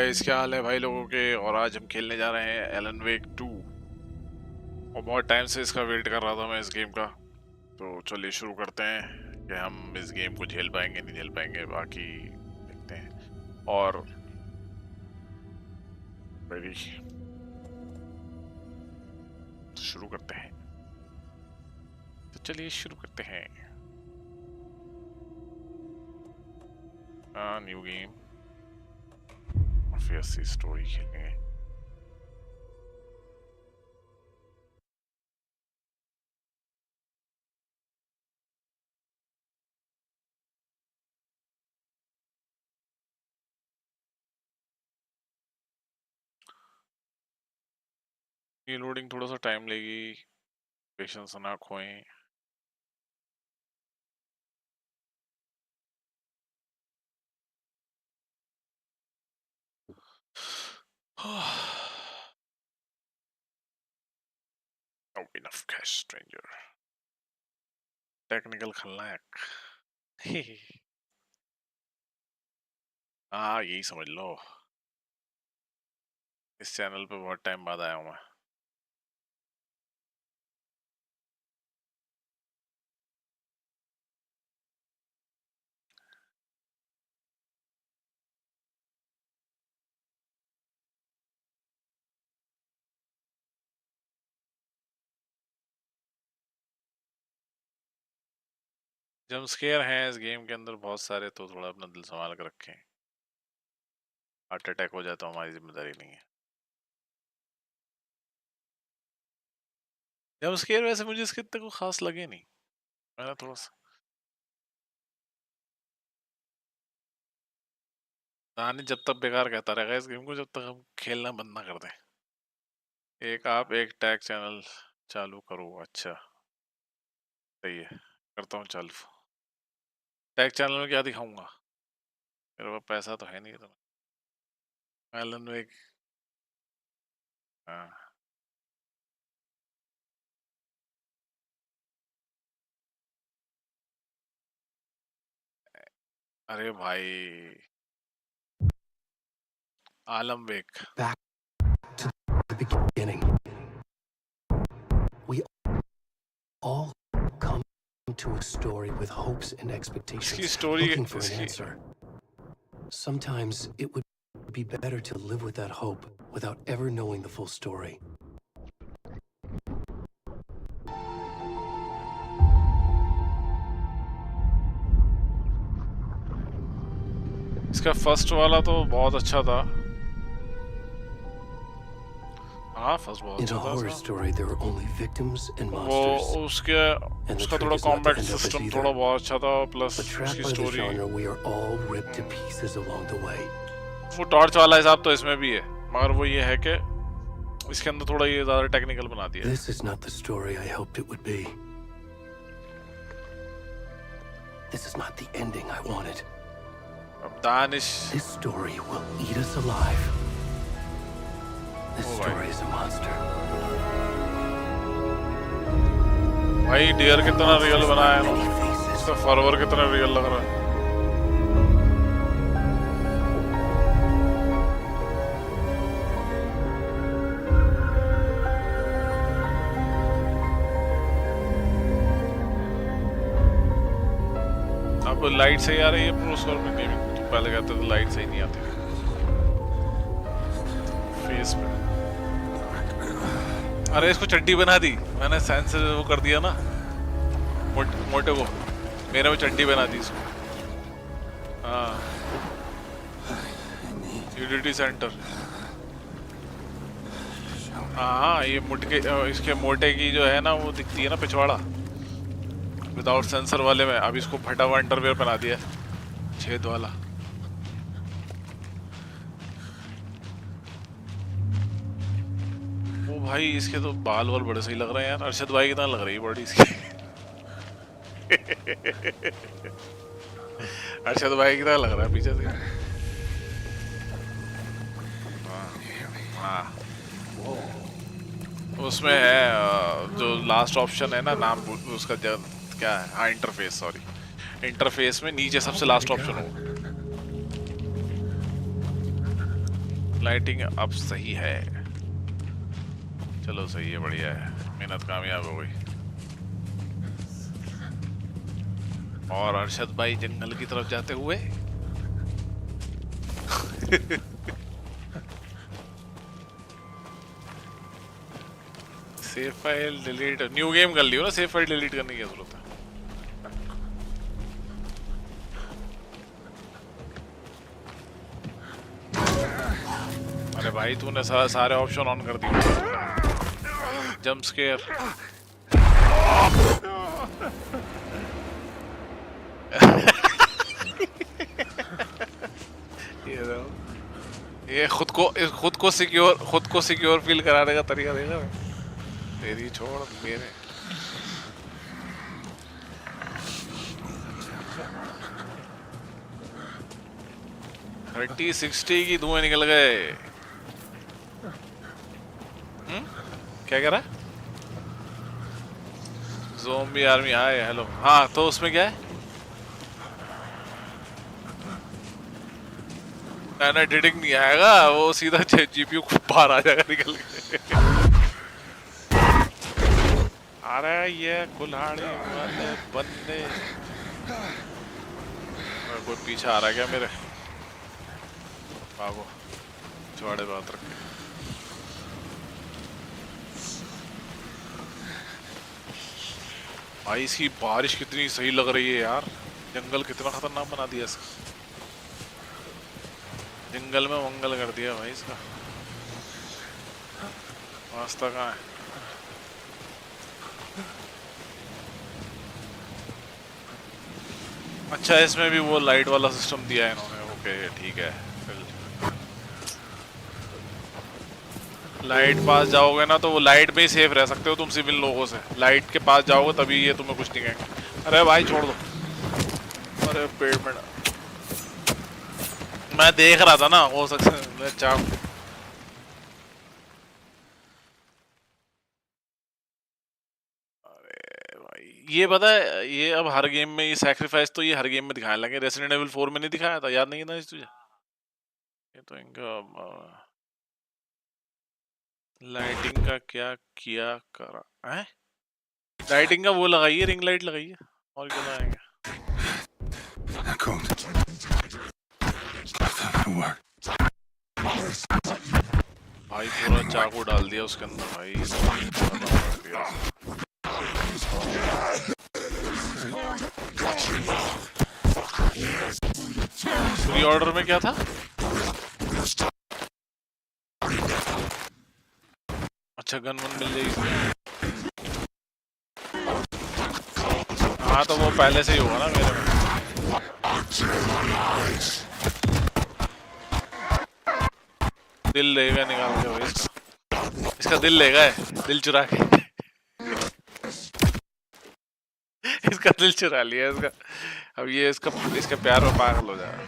Guys, क्या हाल है भाई लोगों के। और आज हम खेलने जा रहे हैं एलन वेक 2। और बहुत टाइम से इसका वेट कर रहा था मैं, इस गेम का। तो चलिए शुरू करते हैं कि हम इस गेम को झेल पाएंगे नहीं झेल पाएंगे, बाकी देखते हैं। और रेडी, शुरू करते हैं। तो चलिए शुरू करते हैं। न्यू गेम, फिर से स्टोरी खेलेंगे। ये लोडिंग थोड़ा सा टाइम लेगी, पेशेंस ना खोएं। No enough cash, stranger. Technical खलनायक। हाँ, यही समझ लो। इस चैनल पे बहुत टाइम बाद आया हूँ मैं। जंप स्केयर हैं इस गेम के अंदर बहुत सारे, तो थोड़ा अपना दिल संभाल कर रखें। हार्ट अटैक हो जाए तो हमारी जिम्मेदारी नहीं है। जंप स्केयर वैसे मुझे इसके इतने को खास लगे नहीं। मैंने थोड़ा सा नानी जब तक बेकार कहता रहेगा इस गेम को, जब तक हम खेलना बंद ना कर दें। एक आप एक टैग चैनल चालू करो। अच्छा, सही है, करता हूँ चालू। टैग चैनल में क्या दिखाऊंगा? मेरे पास पैसा तो है नहीं तो। एलन वेक, हाँ। अरे भाई, आलम वेक। Back to the beginning. We all come to a story with hopes and इसकी expectations, story looking for an answer. Sometimes it would be better to live with that hope without ever knowing the full story. इसका first वाला तो बहुत अच्छा था। हाँ, first बहुत In अच्छा a था horror इसका। story, there are only victims and वो monsters. उसका थोड़ा trick is not to combat end up as system either. थोड़ा बहुत अच्छा था, प्लस But trapped उसकी by the story. genre, we are all ripped to pieces along the way. वो torch वाला हिसाब तो इसमें भी है, मगर वो ये है कि इसके अंदर थोड़ा ये ज्यादा टेक्निकल बना दिया है। This is not the story I hoped it would be. This is not the ending I wanted. अब Danish, This story will eat us alive. This story is a monster. भाई डियर कितना रियल बनाया है ना, इसका फरवर कितना रियल लग रहा है। अब लाइट सही आ रही है प्रोसेसर में गेमिंग, तो पहले कहते थे लाइट सही नहीं आती फेस पे। अरे इसको चड्डी बना दी मैंने, सेंस वो कर दिया ना मोटे को, मेरे में चड्डी बना दी इसको। हाँ, यूटिलिटी सेंटर। हाँ, ये मुटके इसके मोटे की जो है ना वो दिखती है ना पिछवाड़ा, विदाउट सेंसर वाले में। अब इसको फटा हुआ अंडरवेयर बना दिया, छेद वाला। ओ भाई, इसके तो बाल वाल बड़े सही लग रहे हैं यार। अरशद भाई कितना लग रही है बॉडी इसकी। अरशद भाई कितना लग रहा है पीछे से। हाँ, उसमें है जो लास्ट ऑप्शन है ना, नाम उसका क्या है? हाँ, इंटरफेस, सॉरी, इंटरफेस में नीचे सबसे लास्ट ऑप्शन हो। लाइटिंग अब सही है, चलो सही है, बढ़िया है, मेहनत कामयाब हो गई। और अरशद भाई जंगल की तरफ जाते हुए save file delete, new game कर लियो ना, सेव फाइल डिलीट करने की जरूरत है। अरे भाई तूने सारे ऑप्शन ऑन कर दिए, जंप स्केयर। ये खुद को सिक्योर फील कराने का तरीका देखा मैं। तेरी छोड़ मेरे। थर्टी 60 की धुएं निकल गए। क्या कह रहा है? ज़ोंबी आर्मी आए, हेलो। हाँ तो उसमें क्या है? ना एडिटिंग नहीं आएगा, वो सीधा जीपीयू को बाहर आ जाएगा निकल के। अरे ये कुल्हाड़ी वाले बंदे, कोई पीछे आ रहा है क्या मेरे? भागो, छुआड़े बात रख के। भाई इसकी बारिश कितनी सही लग रही है यार, जंगल कितना खतरनाक बना दिया इसका, जंगल में मंगल कर दिया भाई इसका। रास्ता कहाँ है? अच्छा इसमें भी वो लाइट वाला सिस्टम दिया है इन्होंने, ओके ठीक है। लाइट पास जाओगे ना तो वो लाइट में ही सेफ रह सकते हो तुम सिविल लोगों से, लाइट के पास जाओगे तभी ये तुम्हें कुछ नहीं कहेंगे। अरे भाई छोड़ दो, अरे पेड़ में मैं देख रहा था ना, हो सकता है चाप। अरे भाई ये पता है, ये अब हर गेम में ये सैक्रिफाइस तो ये हर गेम में दिखाने लगे। रेसिडेंट एविल 4 में नहीं दिखाया था, याद नहीं था तुझे? ये तो इनका लाइटिंग का क्या किया करा है? लाइटिंग का वो लगाइए, रिंग लाइट लगाइए, और क्या लगाएंगे? भाई पूरा चाकू डाल दिया उसके अंदर भाई। प्री ऑर्डर में क्या था? अच्छा गन वन मिल जाएगी। हाँ तो वो पहले से ही होगा ना मेरे में। दिल लेगा निकाल के भाई इसका दिल लेगा है, दिल चुरा के। इसका दिल चुरा लिया इसका, अब ये इसका प्यार में पागल हो जाएगा।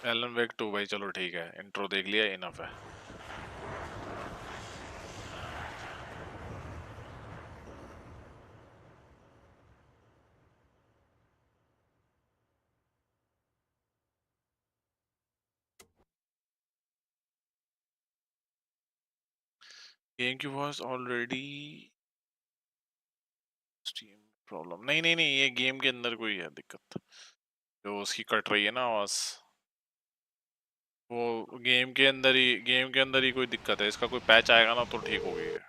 एलन वेक 2 भाई, चलो ठीक है, इंट्रो देख लिया, इनफ है। गेम की वॉइस ऑलरेडी स्टीम प्रॉब्लम, नहीं नहीं नहीं, ये गेम के अंदर कोई है दिक्कत जो उसकी कट रही है ना आवाज, वो गेम के अंदर ही कोई दिक्कत है। इसका कोई पैच आएगा ना तो ठीक हो गई है,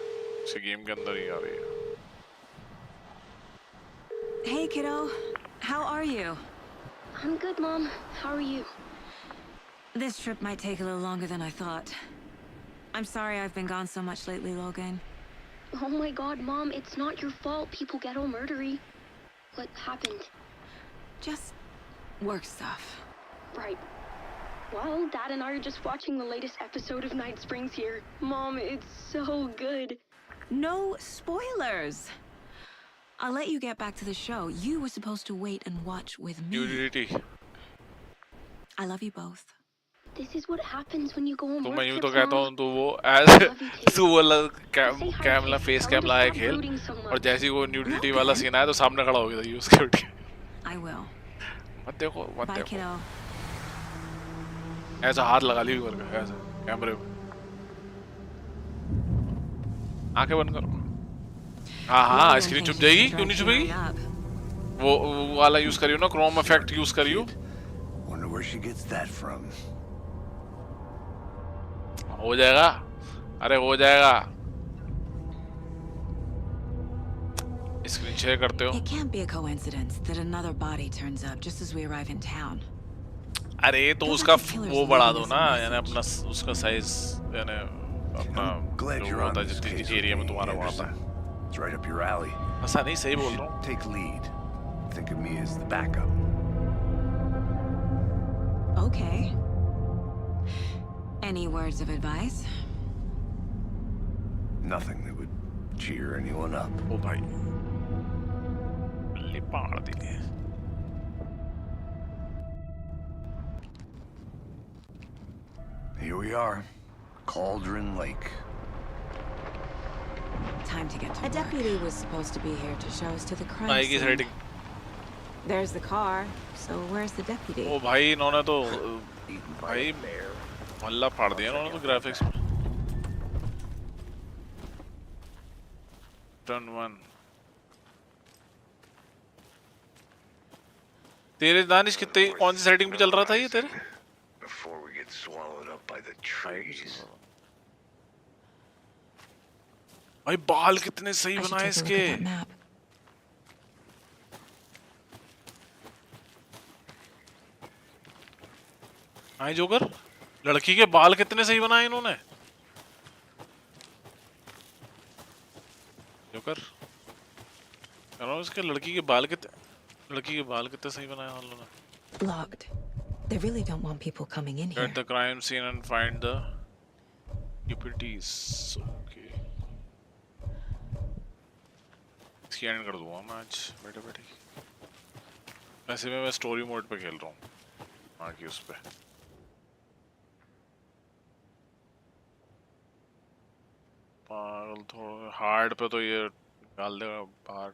इसे गेम के अंदर ही आ रही है। Hey kiddo, how are you? I'm good, Mom. How are you? This trip might take a little longer than I thought. I'm sorry I've been gone so much lately, Logan. Oh my God, Mom, it's not your fault. People get all murdery. What happened? Just work stuff. Right. Well, Dad and I are just watching the latest episode of Night Springs here. Mom, it's so good. No spoilers! I'll let you get back to the show. You were supposed to wait and watch with me. Nudity. I love you both. This is what happens when you go on तो work मैं यूं तो trips, कहता Mom. हूँ तो वो I ऐसे love you too. तू बोला Say hi to कैमला Kate. फेस Tell her कैम to लगाए stop खेल brooding so और much. जैसे ही वो न्यूडिटी वाला Okay. सीन आया तो सामने खड़ा हो गया था ये उसके उठ के I will. मत देखो मत Bye, देखो kiddo. ऐसा हाथ लगा ली करके ऐसे कैमरे पे आंखें बंद करो हाँ हाँ Lillian स्क्रीन thinks छुप she जाएगी should क्यों try नहीं cheering छुपेगी up. वो वाला यूज करियो ना क्रोम इफेक्ट यूज करियो Wonder where she gets that from. हो जाएगा अरे हो जाएगा स्क्रीन शेयर करते हो It can't be a coincidence that another body turns up just as we arrive in town. अरे तो Feels उसका like the killer's वो बढ़ा leaving दो us a ना message. यानी अपना उसका साइज यानी अपना I'm glad जो you're होता on है this जितनी case एरिया में with me, तुम्हारा वहाँ Anderson. था It's right up your alley. ऐसा नहीं सही You बोल should रहा हूँ take lead. Think of me as the backup. Okay. Any words of advice? Nothing that would cheer anyone up. ओ भाई बिल्ली पाड़ दी Here we are. Cauldron Lake. Time to get to A work. deputy was supposed to be here to show us to the crime आएगी scene. Rating There's the car, so where's the deputy? ओ भाई इन्होंने तो Eaten by भाई a bear. मल्ला फाड़ दिया इन्होंने तो graphics में टर्न 1 तेरे दानिश कितने कौन सी सेटिंग पे चल रहा था ये तेरे Before we get swallowed up by the trees. भाई बाल कितने सही I should बनाए take a look इसके at that map. I joker लड़की के बाल कितने सही बनाए इन्होंने जोकर कह रहा हूँ इसके लड़की के बाल कितने सही बनाए उन लोगों ने Locked. They really don't want people coming in here. Get the crime scene and find the UPTs. Okay. इसकी एंड कर दूँगा मैं आज बैठे बैठे वैसे मैं स्टोरी मोड पे खेल रहा हूँ हाँ कि उस पे पागल थोड़ा हार्ड पे तो ये डाल देगा बाहर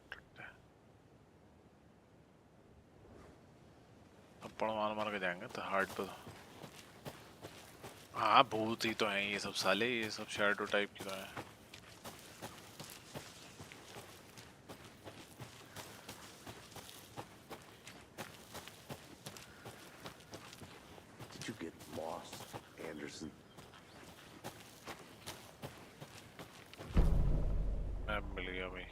थप्पड़ मार के जाएंगे तो हार्ड पे तो हाँ भूत ही तो हैं ये सब साले ये सब शैडो टाइप की तो हैं Did you get lost, Anderson? Map मिल गया भाई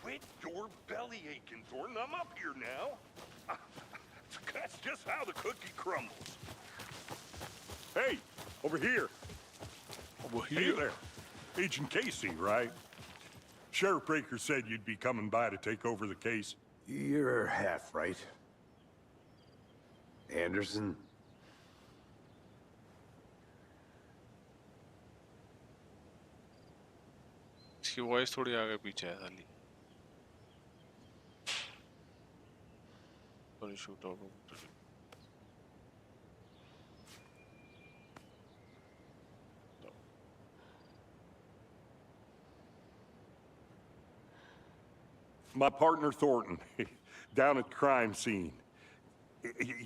Quit your belly aching, Thornton. I'm up here now. That's just how the cookie crumbles. Hey, over here. Hey there. Agent Casey, right? Sheriff Breaker said you'd be coming by to take over the case. You're half right. Anderson? इसकी voice थोड़ी आगे पीछे है साली थोड़ी shoot हो My partner Thornton, down at the crime scene.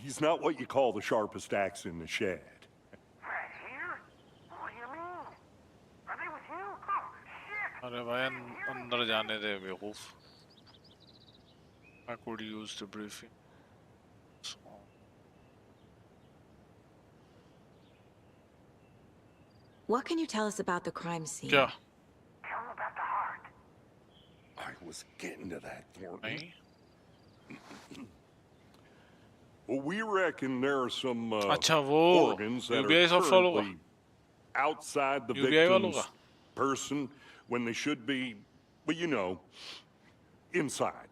He's not what you call the sharpest axe in the shed. Right here? What do you mean? Are they with you? Oh, shit! अरे भाई अंदर जाने दे बेवकूफ I could use the briefing What can you tell us about the crime scene? क्या Tell them about the heart. I was getting to that, Thornton. नहीं Well, we reckon there are some अच्छा वो organs that UBI are सब solve होगा currently outside the UBI वालों victim's का person when they should be, well, you know, inside.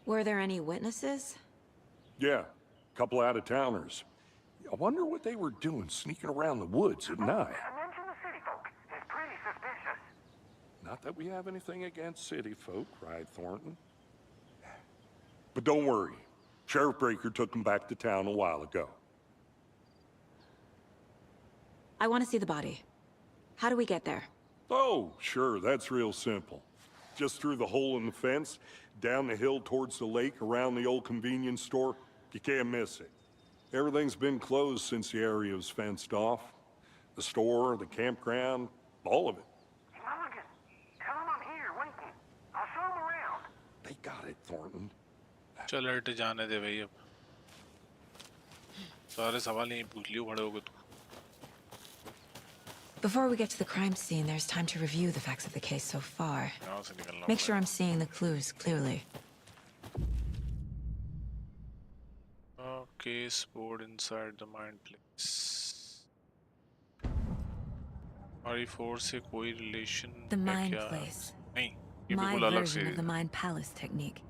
Were there any witnesses? Yeah, couple out-of-towners. I wonder what they were doing sneaking around the woods at night. Mention the city folk. It's pretty suspicious. Not that we have anything against city folk, cried Thornton. But don't worry. Sheriff Breaker took them back to town a while ago. I want to see the body. How do we get there? Oh, sure, that's real simple. Just through the hole in the fence, down the hill towards the lake, around the old convenience store. You can't miss it. Everything's been closed since the area was fenced off. The store, the campground, all of it. Mulligan, tell him I'm here waiting. I'll show him around. They got it, Thornton. चल हट जाने दे भाई अब सारे सवाल यहीं पूछ लियो बड़े होगे तू Before we get to the crime scene, there's time to review the facts of the case so far. यहाँ से निकलना Make sure I'm seeing the clues clearly. Case board inside the mine place. RE4 से कोई relation The है mine क्या? place. नहीं ये My बिल्कुल अलग version से of the mine palace technique.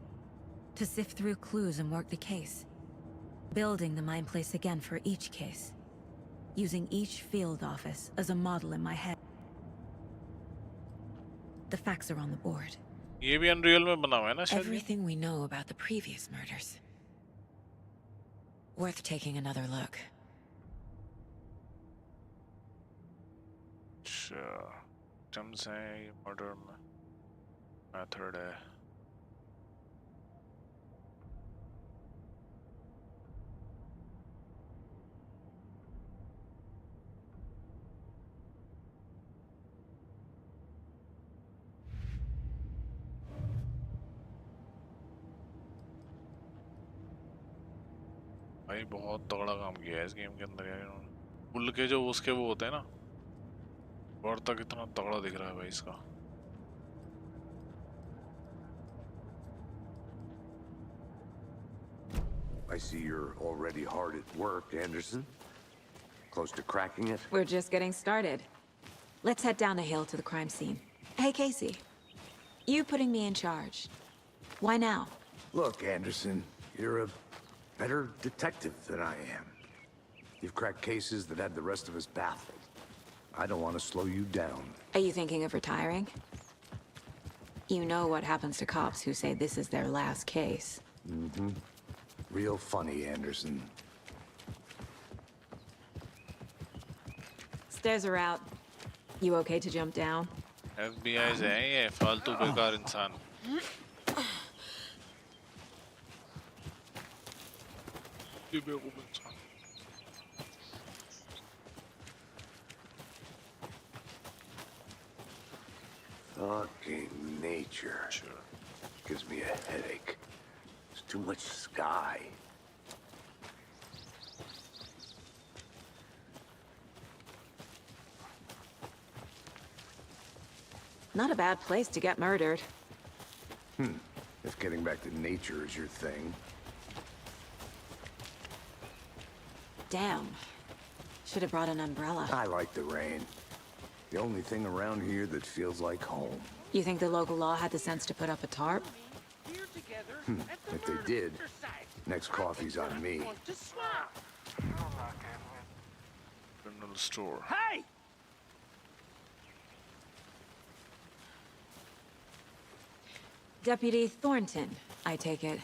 To sift through clues and work the case. Building the mine place again for each case. Using each field office as a model in my head. The facts are on the board. ये भी Unreal में बना हुआ है ना शायद ये? Everything we know about the previous murders. Worth taking another look. अच्छा victims हैं ये murder method है भाई बहुत तगड़ा काम किया है इस गेम के अंदर यार इन्होंने पुल के जो उसके वो होते हैं ना और तक इतना तगड़ा दिख रहा है भाई इसका I see you're already hard at work, Anderson. Close to cracking it? We're just getting started. Let's head down the hill to the crime scene. Hey, Casey. You putting me in charge. Why now? Look, Anderson, you're a better detective than I am. You've cracked cases that had the rest of us baffled. I don't want to slow you down. Are you thinking of retiring? You know what happens to cops who say this is their last case. Mm-hmm. Real funny, Anderson. Stairs are out. You okay to jump down? FBI से हैं ये फालतू बेकार इंसान ये बेवकूफ इंसान Fucking nature. Sure. Gives me a headache. There's too much sky. Not a bad place to get murdered. If getting back to nature is your thing. Damn. Should have brought an umbrella. I like the rain. The only thing around here that feels like home. You think the local law had the sense to put up a tarp? If they did, next coffee's on me. Criminal store Hey! Deputy Thornton, I take it.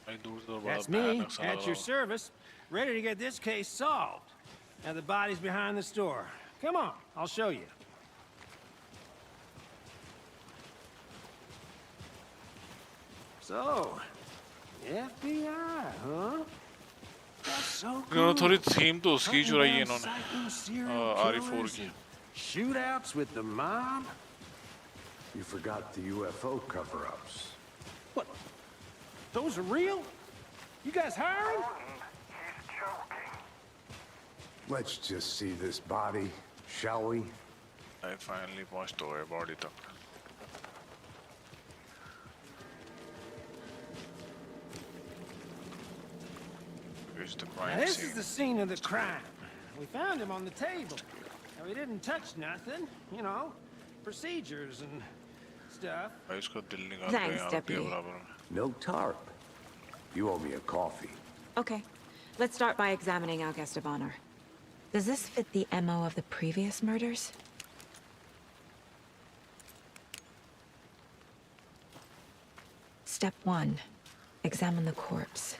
भाई दूर से तो बड़ा That's me, भयानक सा लग at your रहा service, ready to get this case solved. Now the body's behind the store. Come on, I'll show you. So, FBI, huh? That's so इन्होंने cool. थोड़ी थीम तो उसकी Hunting चुराई है down इन्होंने psycho serial RE4 killers की and shootouts with the mob? You forgot the UFO cover-ups. What? Those are real? You guys hiring? He's joking. Let's just see this body, shall we? I finally पहुंच तो गए body तक Here's the Now, crime this scene is the scene of the crime. We found him on the table. Now, he didn't touch nothing, you know, procedures and stuff. भाई उसका दिल निकाल Thanks, के यहाँ रख दिया Deputy. बराबर में No tarp. You owe me a coffee. Okay, let's start by examining our guest of honor. Does this fit the MO of the previous murders? Step 1. Examine the corpse.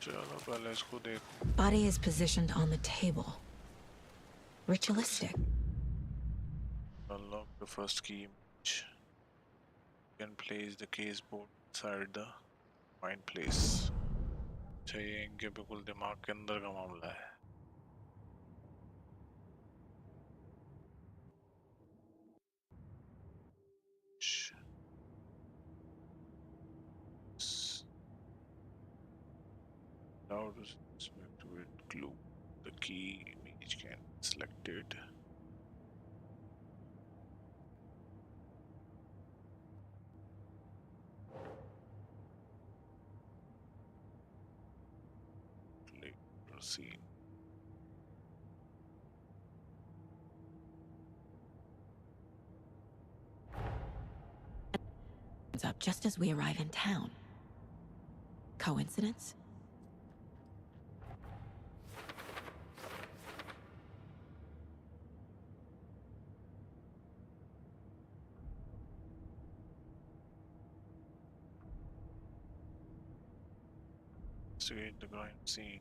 चलो पहले इसको देख. Body is positioned on the table. Ritualistic. Unlock the first key image. You can place the case board inside the find place. चाहिए इनके बिल्कुल दिमाग के अंदर का मामला है. How does this activate glue? The key image can be selected. Click proceed. Up just as we arrive in town. Coincidence? Investigate the crime scene.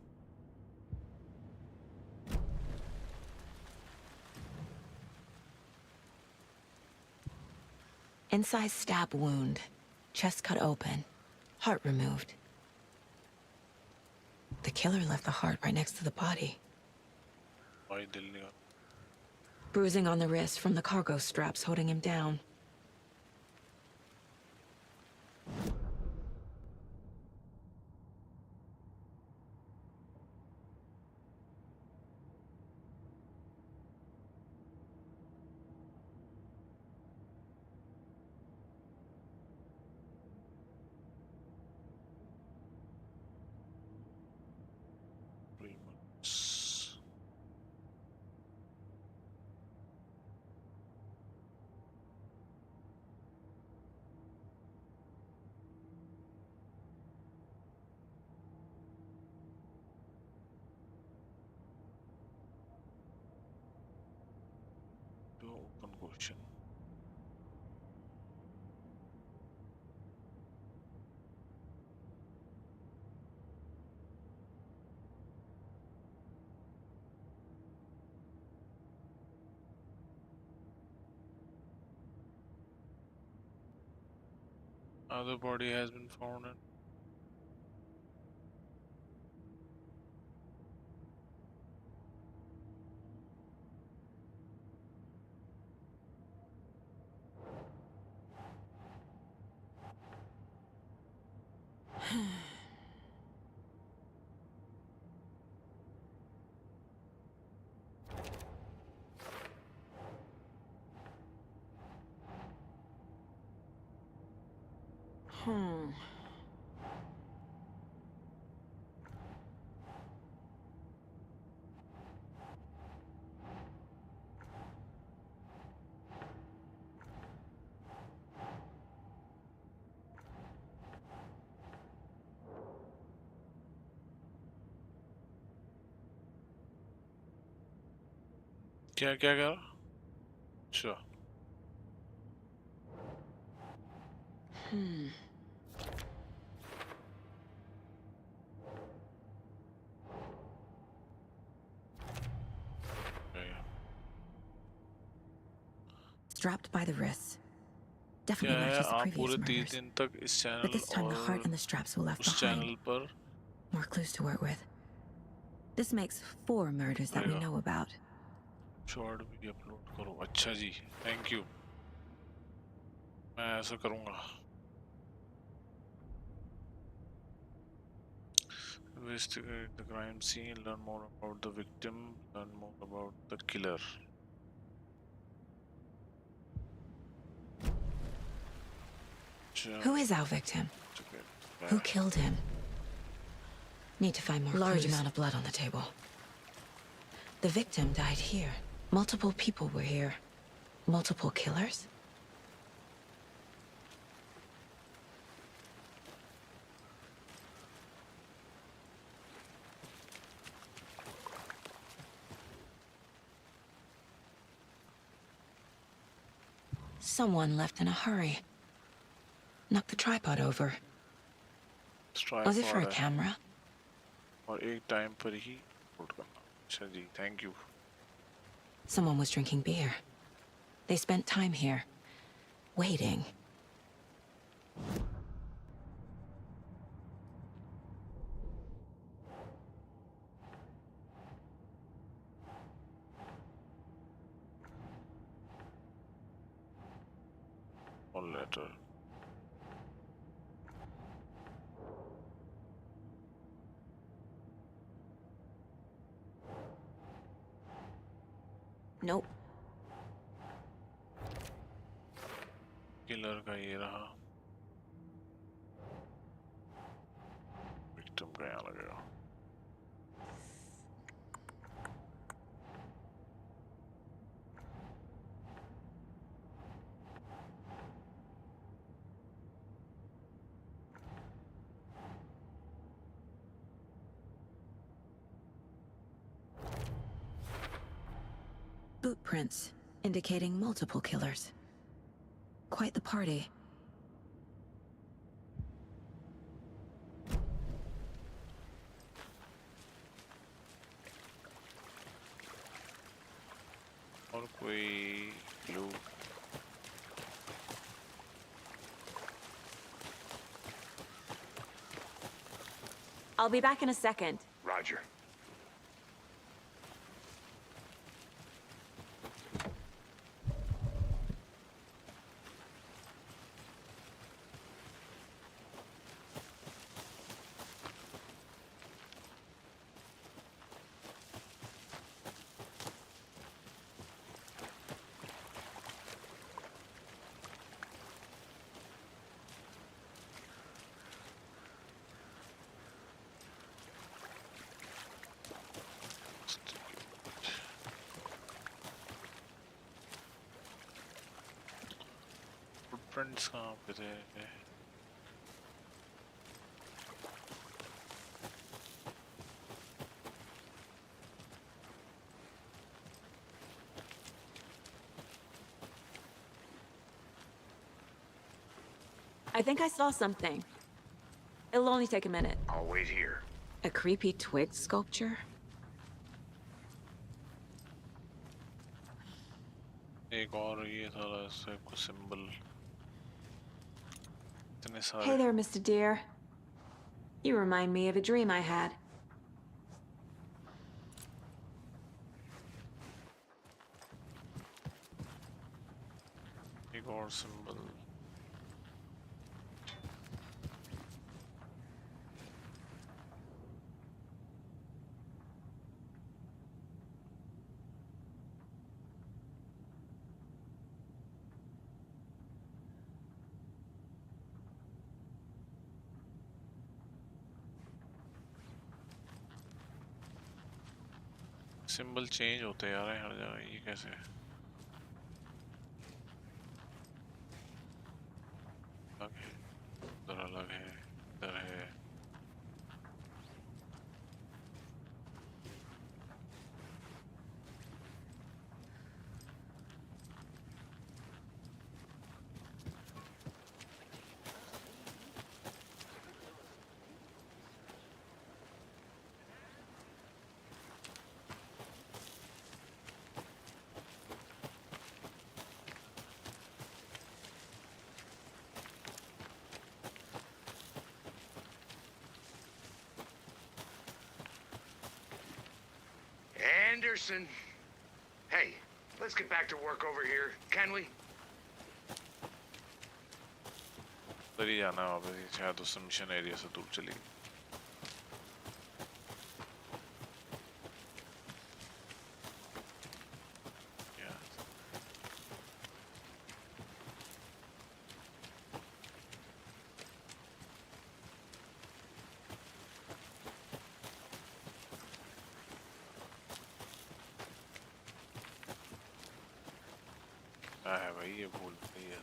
Incised stab wound. Chest cut open. Heart removed. The killer left the heart right next to the body. Why Delhi? Bruising on the wrist from the cargo straps holding him down. Open question. Other body has been found in. क्या क्या क्या? Sure. Strapped by the wrists. Definitely क्या है matches the आप previous पूरे 30 murders. दिन तक इस But channel this time the heart और and the straps were left उस behind. चैनल पर More clues to work with. This makes 4 murders that we Yeah. know about. Short video upload करो. अच्छा जी, thank you. मैं ऐसा करूँगा. Investigate the crime scene, learn more about the victim, learn more about the killer. Who is our victim? Who killed him? Need to find more Large clues. amount of blood on the table. The victim died here, Multiple people were here. Multiple killers? Someone left in a hurry. Knocked the tripod over. Was it for a camera? और एक time पर ही upload करना। अच्छा जी, thank you. Someone was drinking beer. They spent time here, waiting. Or letter. Nope. Killer का ये रहा। Victim का यहाँ लगेगा। Boot prints, indicating multiple killers. Quite the party. और कोई clue? I'll be back in a second. Roger. Friends कहाँ पे थे? I think I saw something. It'll only take a minute. I'll wait here. A creepy twig sculpture? एक और ये था ऐसे कुछ सिंबल। इतने सारे। Hey there, Mr. Deer. You remind me of a dream I had. एक और सिंबल। सिंबल चेंज होते जा रहे हैं हर जगह, ये कैसे? अलग है, इधर अलग है, इधर है। Anderson. Hey, let's get back to work over here, can we? उधर ही जाना है वापस, ये शायद उस मिशन एरिया से दूर चली गई। क्या है भाई ये भूल गई है।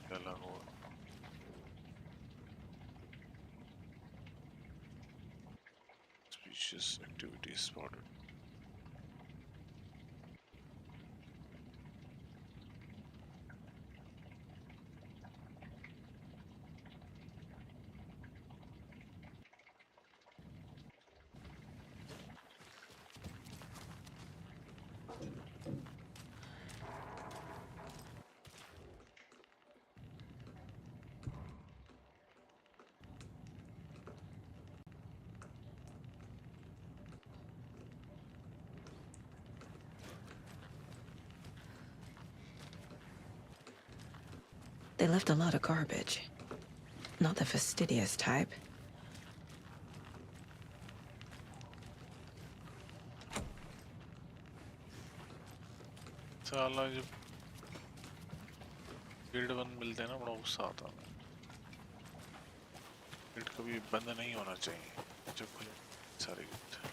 क्या लगा हुआ? Suspicious activity spotted. They left a lot of garbage. Not the fastidious type. साला जब गिल्ड बंद मिलते हैं ना बड़ा गुस्सा आता है। गिल्ड कभी बंद नहीं होना चाहिए जब खुले सारे गिल्ड।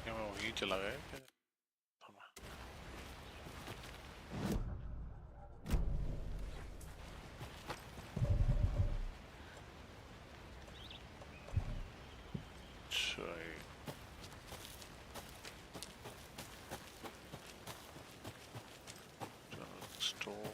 क्या मैं वहीं चला गया क्या? अच्छा ये store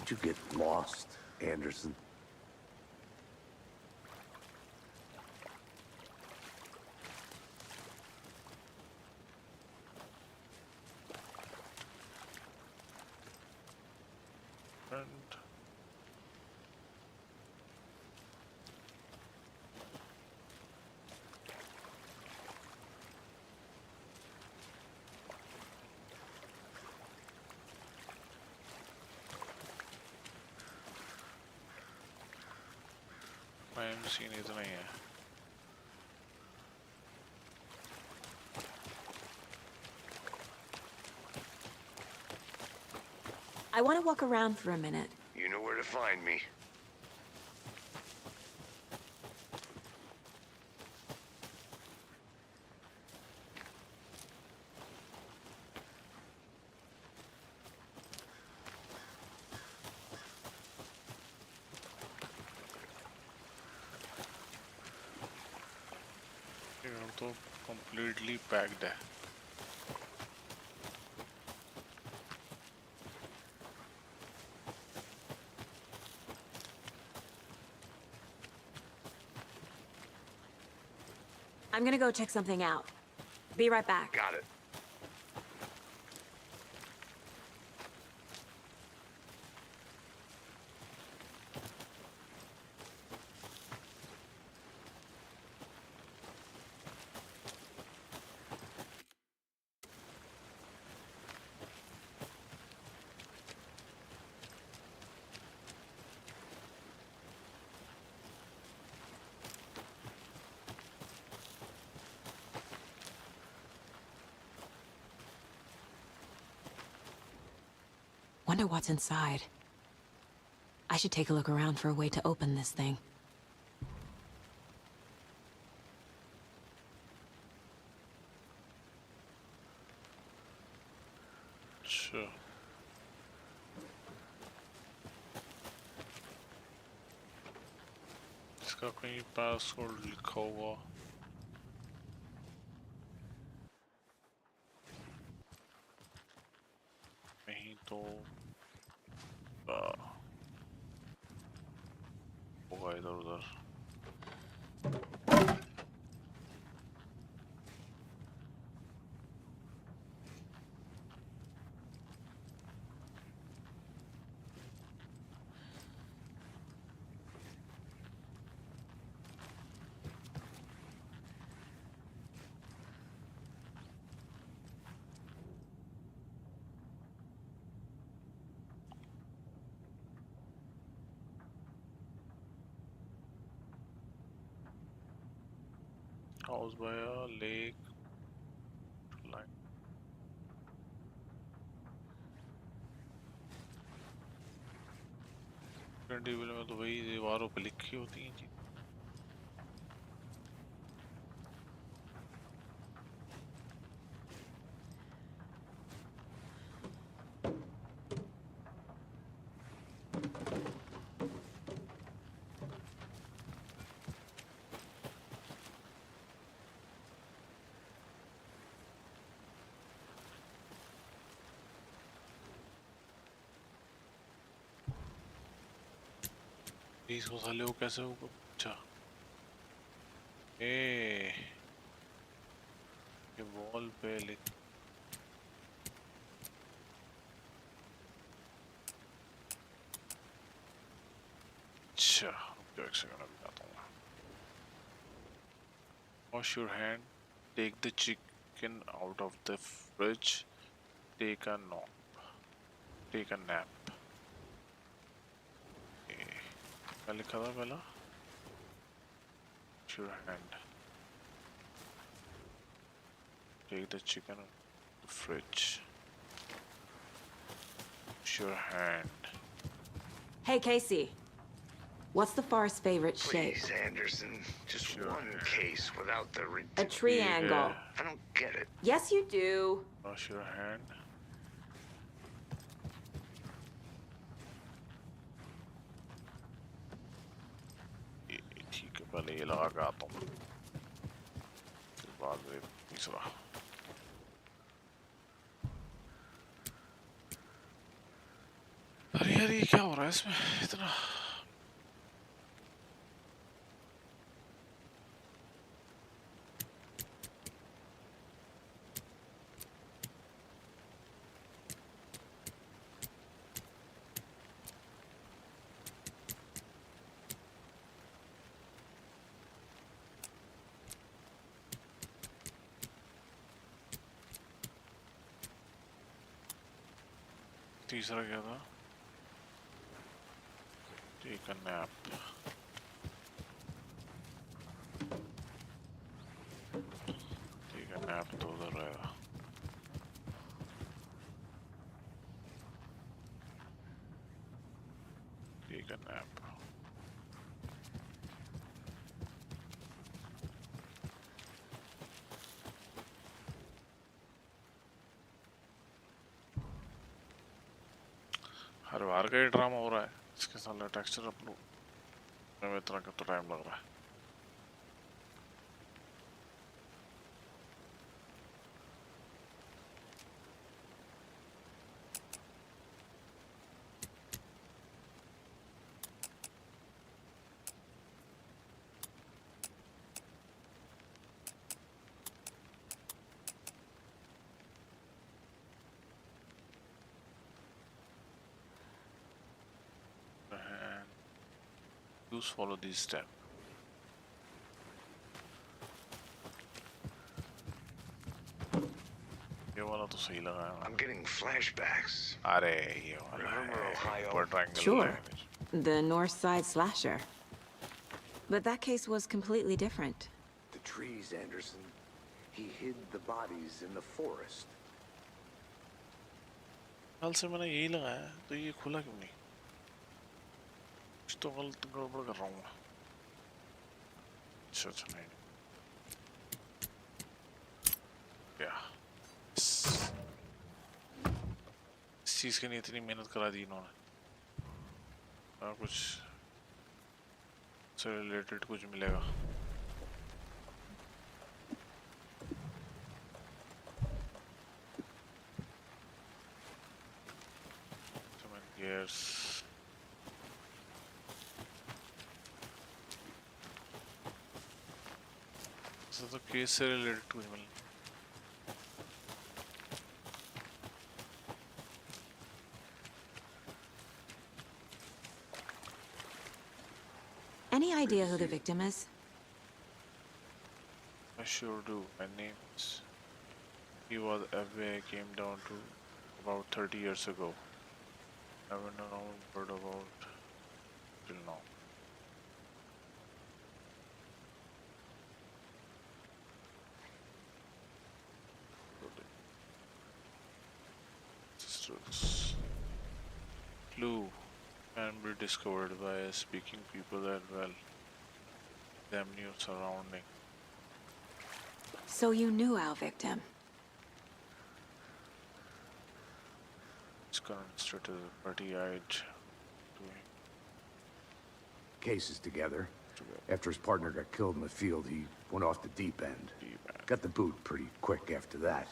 Did you get lost, Anderson? and crime scene इतना ही है। I want to walk around for a minute. You know where to find me. ये तो completely packed है। I'm gonna go check something out. Be right back. Got it. Wonder what's inside. I should take a look around for a way to open this thing. अच्छा इसका कहीं password लिखा हुआ नहीं तो होगा इधर उधर house by a lake line table में तो वही दीवारों पे लिखी होती हैं जी इसको साले वो कैसे होगा अच्छा ए ये वॉल पे लिख अच्छा रुक एक सेकंड अभी आता हूँ wash your hand take the chicken out of the fridge take a nap क्या लिखा था पहला wash your hand take the chicken out of the fridge wash your hand Hey, Casey. What's the forest's favorite shape? Please, Anderson. Just one case without the... A triangle. I don't get it. Yes, you do. wash your hand ठीक है पहले ये लगा के आता हूँ फिर बाद में तीसरा अरे यार ये क्या हो रहा है इसमें इतना तीसरा क्या था take a nap take a nap तो उधर रहेगा take a nap हर बार का ही ड्रामा हो रहा है इसके साथ टेक्सचर अपलोड में इतना का तो टाइम लग रहा है Please follow these steps. ये वाला तो सही लगा है I'm getting flashbacks. अरे ये वाला Remember है Ohio? ऊपर triangle Sure. है। The North Side Slasher. But that case was completely different. The trees, Anderson. He hid the bodies in the forest. हाल से मैंने यही लगाया तो ये खुला क्यों नहीं कुछ तो गलत गड़बड़ कर रहा हूँ मैं अच्छा अच्छा नहीं क्या इस चीज के लिए इतनी मेहनत करा दी इन्होंने। कुछ से रिलेटेड कुछ मिलेगा। Gears. तो केस से रिलेटेड कुछ मिल। Any idea who the victim is? I sure do. My name's. He was away. I came down to about 30 years ago. Haven't heard about till now. Sisters. Clue can be discovered by speaking people that well. Them new surrounding. So you knew our victim. His current status is party-eyed to him. Cases together. After his partner got killed in the field, he went off the deep end. Got the boot pretty quick after that.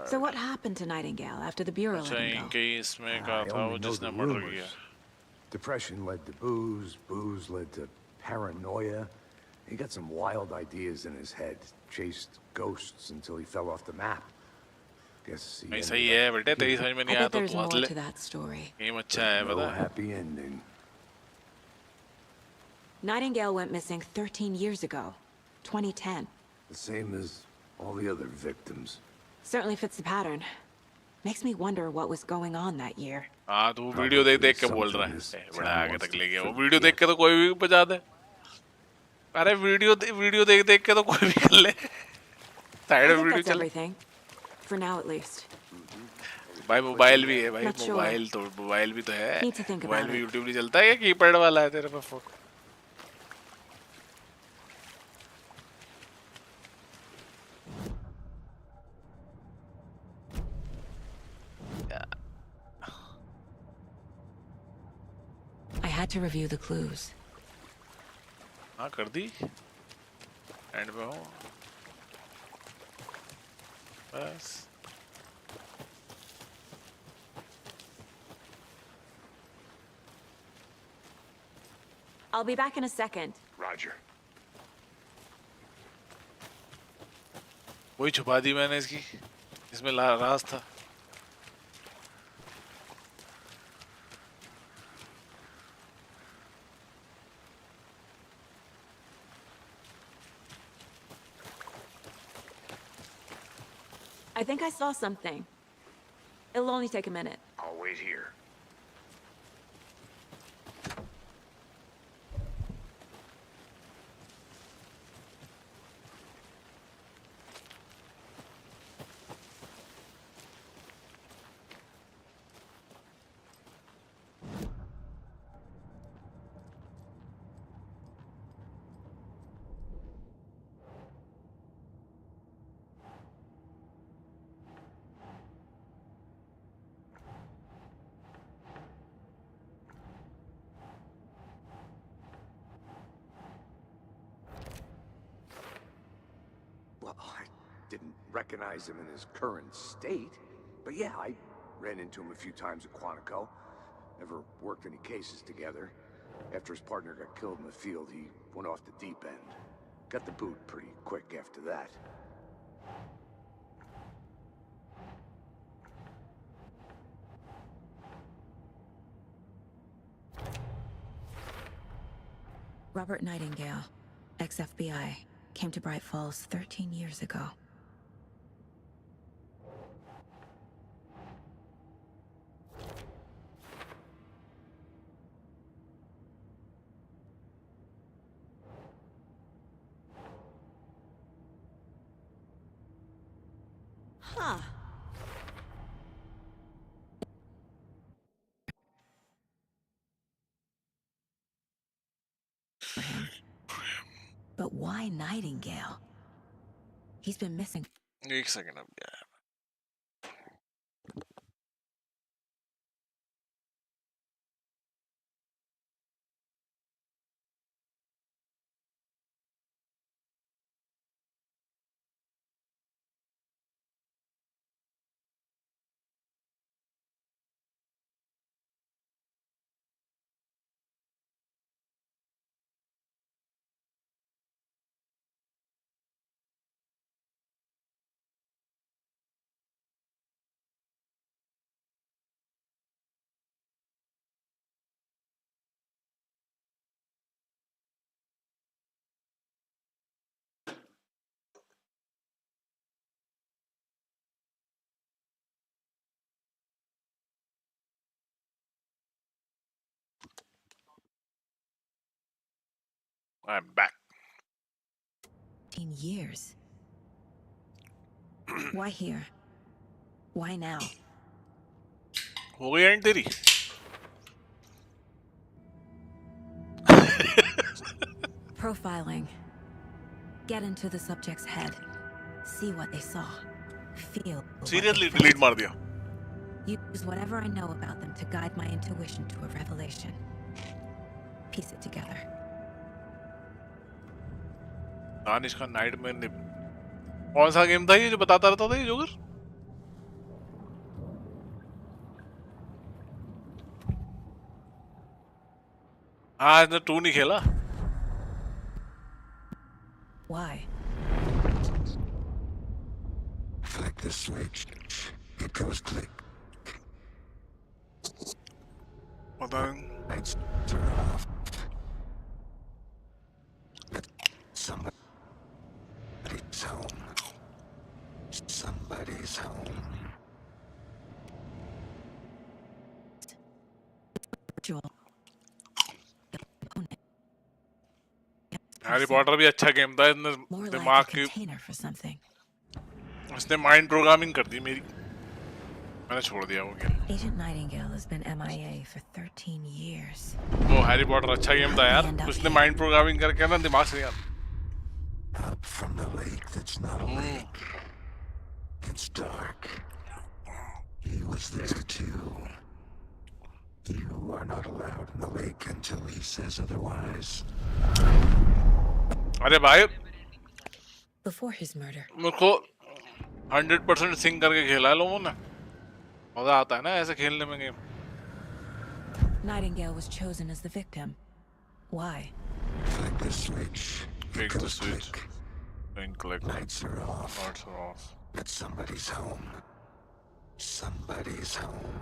So what happened to Nightingale after the Bureau let him go? I only know the rumors. Depression led to booze, booze led to paranoia. He got some wild ideas in his head, chased ghosts until he fell off the map. Guess he सही है बेटे तेरी समझ में नहीं I आया bet तो there's तू more हंस ले। to that story. गेम अच्छा है no पता है। happy ending. Nightingale went missing 13 years ago, 2010. The same as all the other victims. Certainly fits the pattern. Makes me wonder what was going on that year. हाँ तो वो video देख देख के बोल रहा है बड़ा आगे तक ले गया वो वीडियो देख के तो कोई भी बजा दे अरे वीडियो देख देख के तो कोई भी कर ले साइड I में think वीडियो that's चल everything. For now at least. भाई मोबाइल भी है भाई Not sure. मोबाइल भी तो है Need to think mobile about भी it. यूट्यूब नहीं चलता है या कीपैड वाला है तेरे पे phone I had to review the clues. हाँ कर दी एंड पे हूँ बस I'll be back in a second. Roger. वही छुपा दी मैंने इसकी इसमें राज था I think I saw something. It'll only take a minute. I'll wait here. Well, I didn't recognize him in his current state. But yeah, I ran into him a few times at Quantico. Never worked any cases together. After his partner got killed in the field, he went off the deep end. Got the boot pretty quick after that. Robert Nightingale, ex-FBI, came to Bright Falls 13 years ago. Huh. But why Nightingale? He's been missing एक second अब यार I'm back 15 years. Why here? Why now? हो गई and तेरी Profiling. Get into the subject's head. See what they saw. Feel. what they seriously felt. Delete मार दिया Use whatever I know about them to guide my intuition to a revelation. Piece it together. Danish का night में कौन सा game था ये जो बताता रहता था ये जोकर हाँ इसने 2 नहीं खेला Why? Flick the switch. It goes click. पता नहीं Lights are off. Somebody's home. Somebody's home. Ritual. Component. Harry Potter भी अच्छा गेम था इसने More like a दिमाग की container for something. इसने माइंड प्रोग्रामिंग कर दी मेरी मैंने छोड़ दिया वो game Agent Nightingale has been MIA for 13 years. वो हैरी पॉटर अच्छा गेम था यार उसने माइंड प्रोग्रामिंग करके ना दिमाग से यार Up from the lake that's not a lake. It's dark. He was there too. You are not allowed in the lake until he says otherwise. अरे भाई Before his murder, मेरे को 100% सिंग करके खेला है लोगों ने मजा आता है ना ऐसे खेलने में game Nightingale was chosen as the victim. Why? Flick the switch. Flick It the goes switch. click. Then click Lights are off. Lights are off But somebody's home. Somebody's home.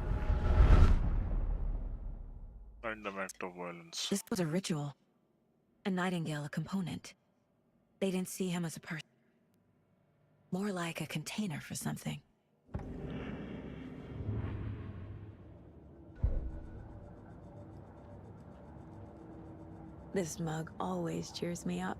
random act of violence This was a ritual. And Nightingale a component. They didn't see him as a person. More like a container for something. This mug always cheers me up.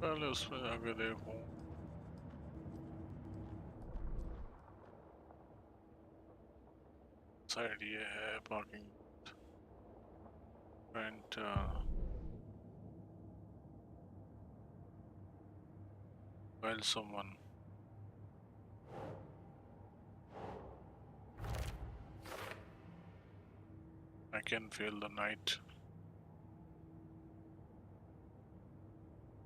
पहले उसमें जाके देखूं side ये है parking front while someone I can feel the night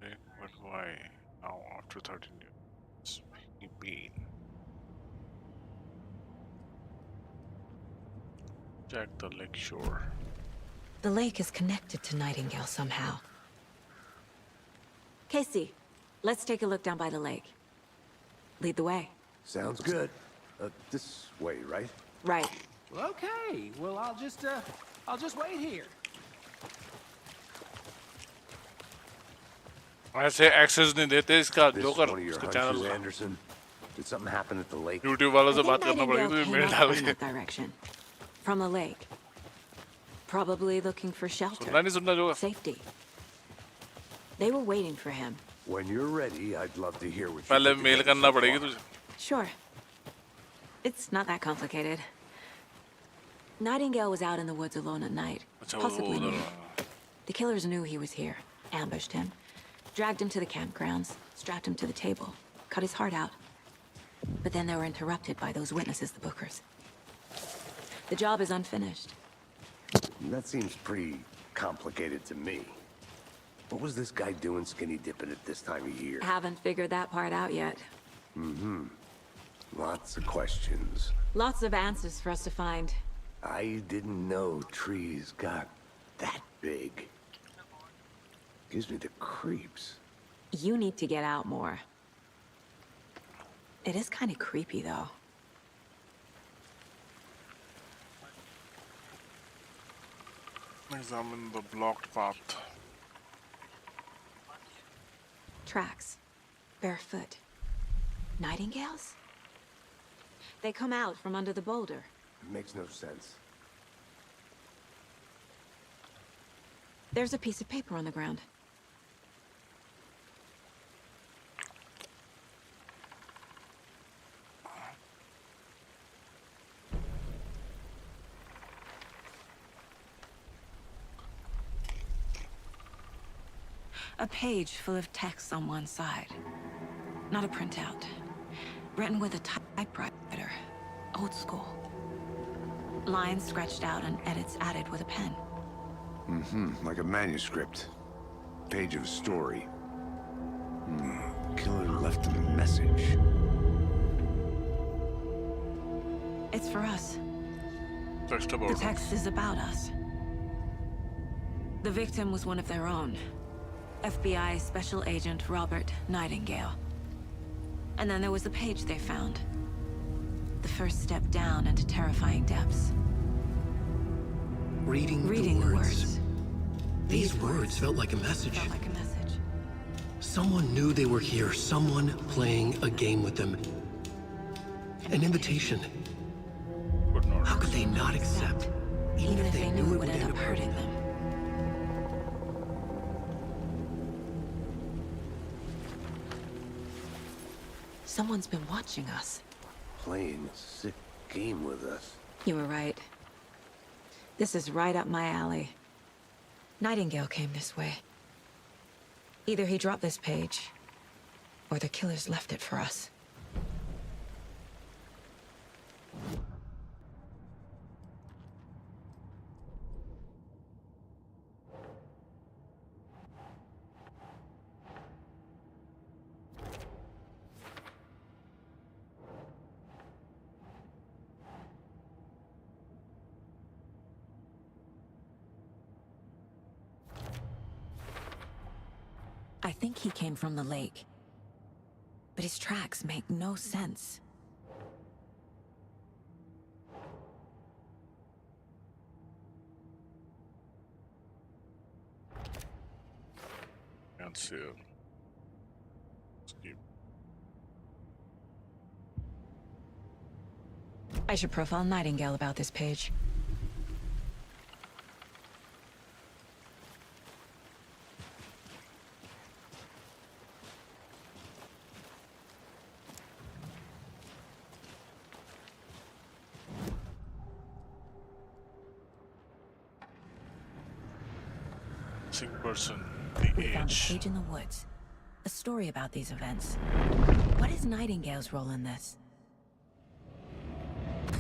but why now after 13 years he been check the lake shore The lake is connected to Nightingale somehow. Casey, let's take a look down by the lake. Lead the way. Sounds good. This way, right? Right. Well, okay. Well, I'll just wait here. ऐसे access नहीं देते इसका This joker one of your उसका hunches, channel का Anderson? Did something happen at the lake? YouTube वालों I से think बात करना पड़ेगा Nightingale तो came मेल up डाल from के that direction. From the lake. Probably looking for shelter. सुनना नहीं सुनना joker Safety. They were waiting for him. When you're ready, I'd love to hear what you पहले put मेल together करना so पड़ेगी far. तुझे Sure. It's not that complicated. Nightingale was out in the woods alone at night. अच्छा वो Possibly उधर me. The killers knew he was here, ambushed him, dragged him to the campgrounds, strapped him to the table, cut his heart out. But then they were interrupted by those witnesses, the Bookers. The job is unfinished. That seems pretty complicated to me. What was this guy doing skinny dipping at this time of year? Haven't figured that part out yet. Lots of questions. Lots of answers for us to find. I didn't know trees got that big. Gives me the creeps. You need to get out more. It is kind of creepy, though. examine the blocked path Tracks. Barefoot. Nightingales? They come out from under the boulder. It makes no sense. There's a piece of paper on the ground. A page full of text on one side. Not a printout. Written with a typewriter. Old school. Lines scratched out and edits added with a pen. Like a manuscript. Page of a story. Killer left a message. It's for us. text The about text is about us. The victim was one of their own. FBI Special Agent Robert Nightingale. And then there was the page they found. The first step down into terrifying depths. Reading Reading the words. These These words felt like a message. Felt like a message. Someone knew they were here. Someone playing a game with them. An invitation. good not How could they not accept? Even if they knew it would end up hurting them. Someone's been watching us. Playing a sick game with us. You were right. This is right up my alley. Nightingale came this way. Either he dropped this page, or the killers left it for us. I think he came from the lake. But his tracks make no sense. can't see it Skip. I should profile Nightingale about this page. missing person the We found a age page in the woods. A story about these events. What is Nightingale's role in this?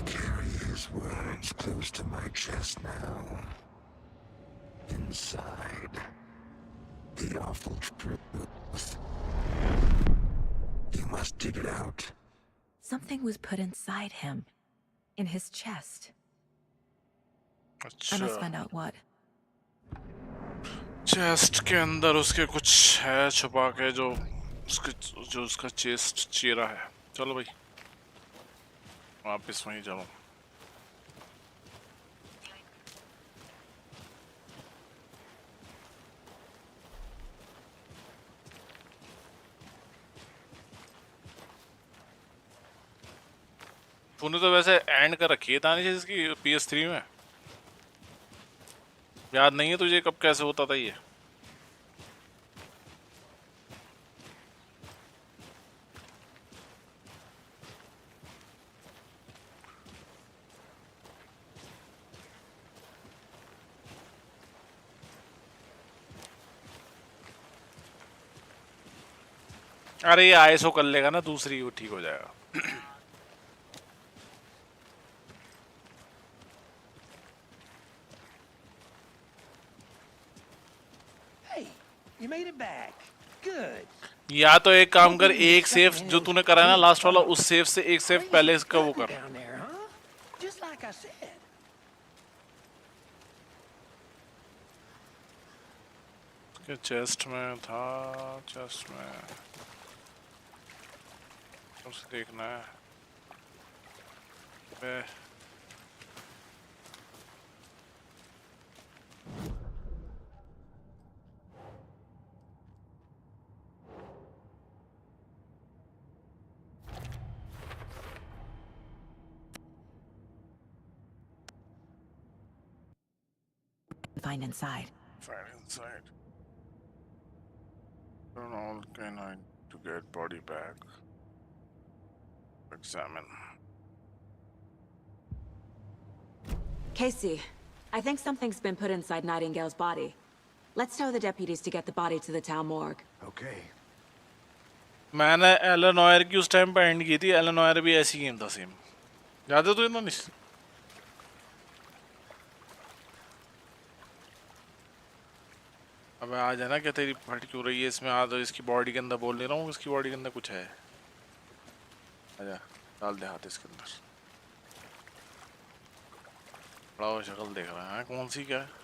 Carry his words close to my chest now. Inside, the awful truth. You must dig it out. Something was put inside him. In his chest. I must अच्छा find out what. Chest के अंदर उसके कुछ है छुपा के जो उसका चेस्ट चीरा है चलो भाई वापिस वहीं चलो तूने तो वैसे एंड कर रखी है तानिश इसकी PS3 में। याद नहीं है तुझे कब कैसे होता था ये? अरे ये ISO कर लेगा ना दूसरी, वो ठीक हो जाएगा। Hey, you made it back. Good. या तो एक काम कर, एक सेफ जो तूने करा है ना लास्ट वाला, उस सेफ से एक सेफ पहले इसका वो कर। Down there, huh? Just like I said. के चेस्ट में था, चेस्ट में उसे देखना है। बे Find inside. find inside. Turn all canine to get body back. Examine. Casey, I think something's been put inside Nightingale's body. Let's tell the deputies to get the body to the town morgue. Okay. मैंने Elon or की उस time पे and की थी। Elon or भी ऐसी game था same, याद है तुझे तानिश? अबे आ जाना, क्या तेरी फट क्यों रही है इसमें? आ तो इसकी बॉडी के अंदर बोल नहीं रहा हूँ, इसकी बॉडी के अंदर कुछ है। आजा डाल दे हाथ इसके अंदर। बड़ा वो शक्ल देख रहा है, कौन सी क्या है?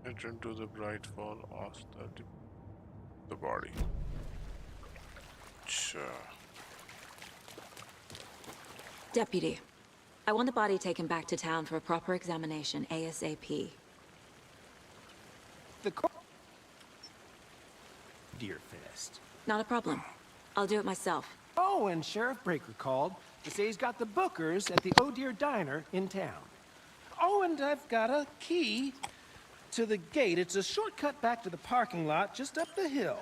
Enter into the bright fall of the body. Sure. Deputy, I want the body taken back to town for a proper examination ASAP. The Deerfest. Not a problem. I'll do it myself. Oh, and Sheriff Breaker called to say he's got the Bookers at the Oh Dear Diner in town. Oh, and I've got a key to the gate. It's a shortcut back to the parking lot just up the hill.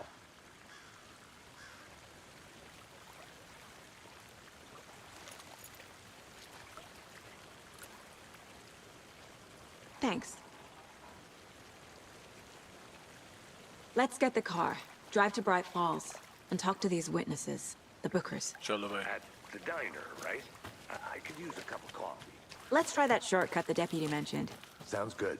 Thanks. Let's get the car, drive to Bright Falls, and talk to these witnesses, the Bookers. चलो भाई। At the diner, right? I could use a cup of coffee. Let's try that shortcut the deputy mentioned. Sounds good.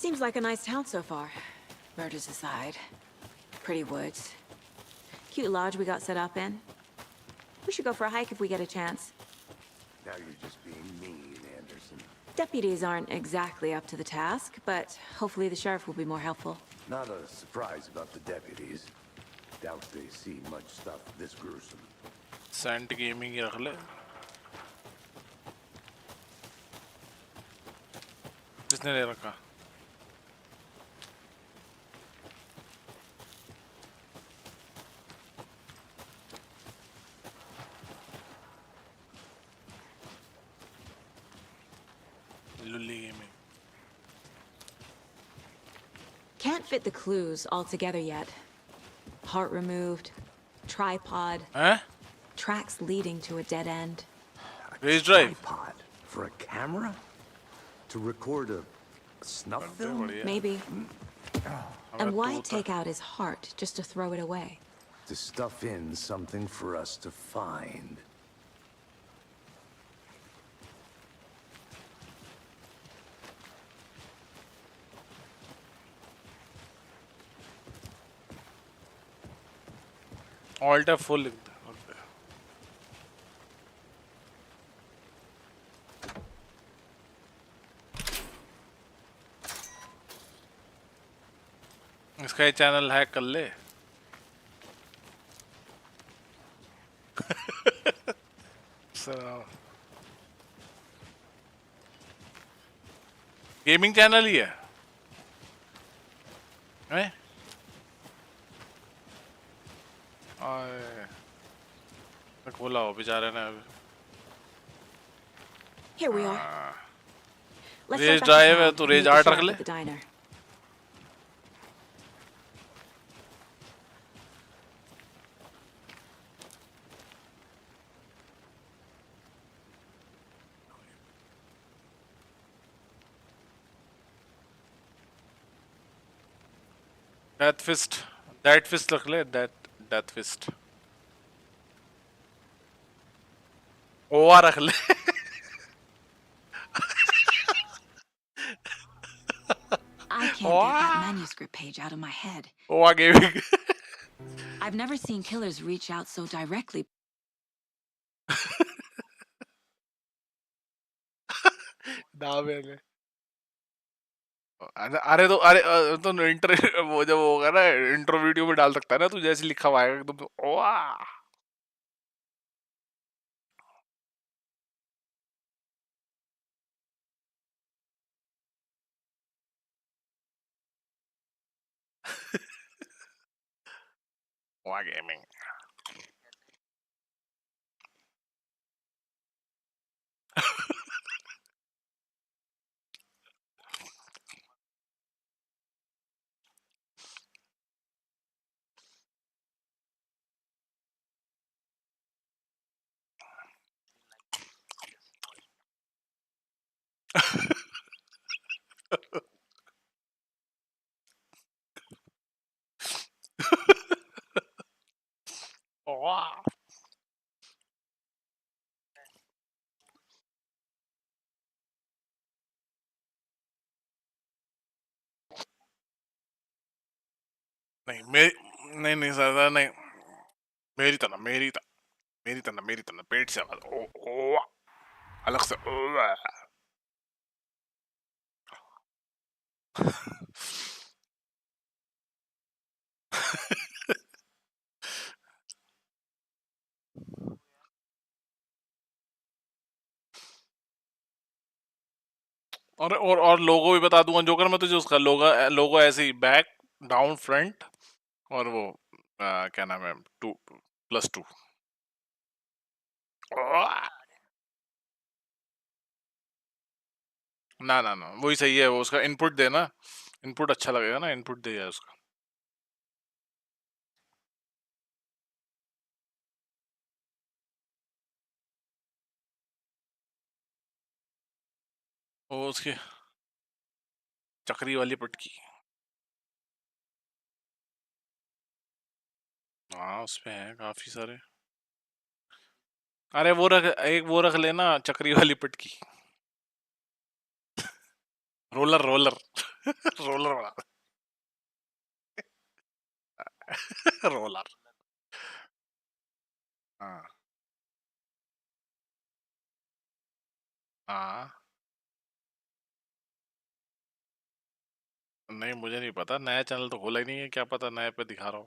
Seems like a nice town so far. Murders aside. Pretty woods. Cute lodge we got set up in. We should go for a hike if we get a chance. Now you're just being mean, Anderson. Deputies aren't exactly up to the task, but hopefully the sheriff will be more helpful. Not a surprise about the deputies. Doubt they see much stuff this gruesome. Saint gaming ही रख ले। किसने ले रखा? लुल्ली gaming. Can't fit the clues all together yet. Heart removed, tripod, हैं? tracks leading to a dead end. Raise drive. Tripod for a camera? To record a Snuff बंदे film? बढ़िया Maybe. हमारा And why Tuta take out his heart just to throw it away? To stuff in something for us to find. Alt F4 लिख दे इसका ये channel hack कर ले gaming channel ही है हैं? खोला हो बेचारे ने अभी Here we are. Let's रेज head back to ड्राइव है town तो and रेज meet the आर्ट रख sheriff ले at the diner. That fist रख ले डेथ फिस्ट ओवा रख ले I can't get that manuscript page out of my head. ओवा gaming I've never seen killers reach out so directly. दावे अरे तो तो इंटर वो जब होगा ना इंट्रो वीडियो में डाल सकता है ना तू जैसे लिखा हुआ है एकदम वाह वाह गेमिंग वाह नहीं नहीं सर नहीं मेरी तरह पेट से आवाज ओ ओ अलग से ओ और लोगो भी बता दूंगा जोकर मैं तुझे उसका लोगो ऐसे ही बैक डाउन फ्रंट और वो क्या नाम है 2+2 ना ना ना वही सही है वो उसका इनपुट देना इनपुट अच्छा लगेगा ना इनपुट दे जाए उसका वो उसकी चक्री वाली पटकी हाँ उसपे है काफी सारे अरे वो रख लेना चक्री वाली पटकी रोलर रोलर रोलर वाला रोलर हाँ हाँ नहीं मुझे नहीं पता नया चैनल तो खोला ही नहीं है क्या पता नए पे दिखा रहा हूँ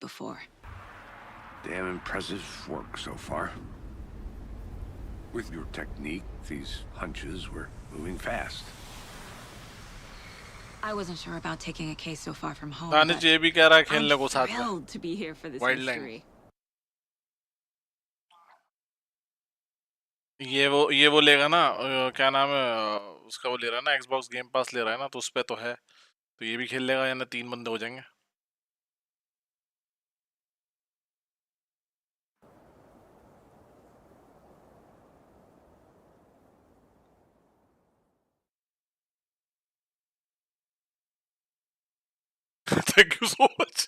Before. Damn impressive work so far. With your technique, these hunches were moving fast. I wasn't sure about taking a case so far from home. Danish but ये भी कह रहा है खेलने को I'm साथ में thrilled to be here for this Wildland. mystery. ये वो लेगा ना क्या नाम है उसका वो ले रहा है ना Xbox गेम पास ले रहा है ना तो उस पे तो है तो ये भी खेल लेगा या ना 3 बंदे हो जाएंगे thank you so much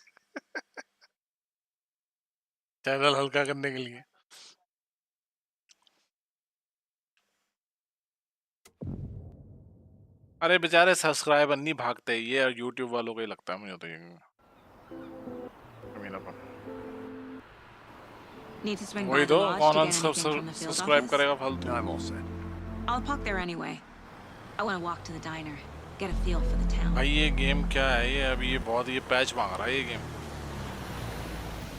channel हल्का करने के लिए। अरे बेचारे सब्सक्राइबर नहीं भागते, ये यूट्यूब वालों को ही लगता है मुझे तो ये कमीनापन। Need to swing by वही the तो, lodge कौन to get anything from the field unsubscribe office? करेगा फालतू। I'm all set. I'll park there anyway. I want to walk to the diner, get a feel for the town. भाई ये game क्या है ये, अभी ये बहुत ये पैच मांग रहा है ये गेम।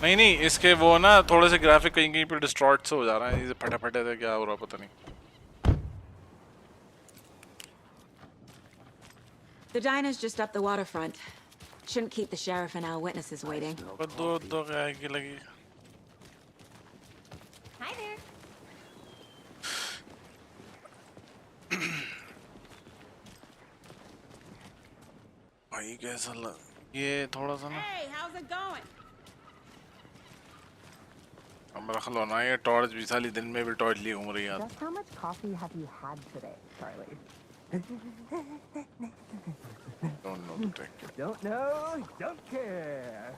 नहीं नहीं, इसके वो ना थोड़े से ग्राफिक कहीं कहीं पे डिस्टॉर्ट से हो जा रहा है, ये फटे से क्या हो रहा पता नहीं। The diner's just up the waterfront. Shouldn't keep the sheriff and our witnesses waiting. दो क्या की लगी। Hi there. भाई कैसा लग ये थोड़ा सा ना। Hey, how's it going? अब रख लो ना, ये टॉर्च भी साली दिन में भी टॉर्च लिए घूम रही है। Just how much coffee have you had today, Charlie? Don't know to take it. Don't know, don't care.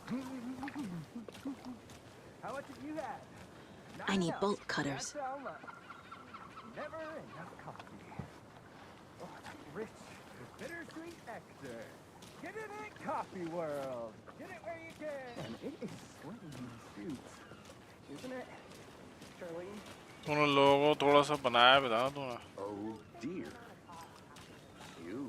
How much have you had? Not I need enough. bolt cutters. That's how much. Never enough coffee. Oh, that's rich, bittersweet nectar. Get it in Coffee World. Get it where you can. It is sweaty in suits, isn't it, Charlene? उन लोगों को थोड़ा सा बनाया भी था ना तूने। Oh dear. You.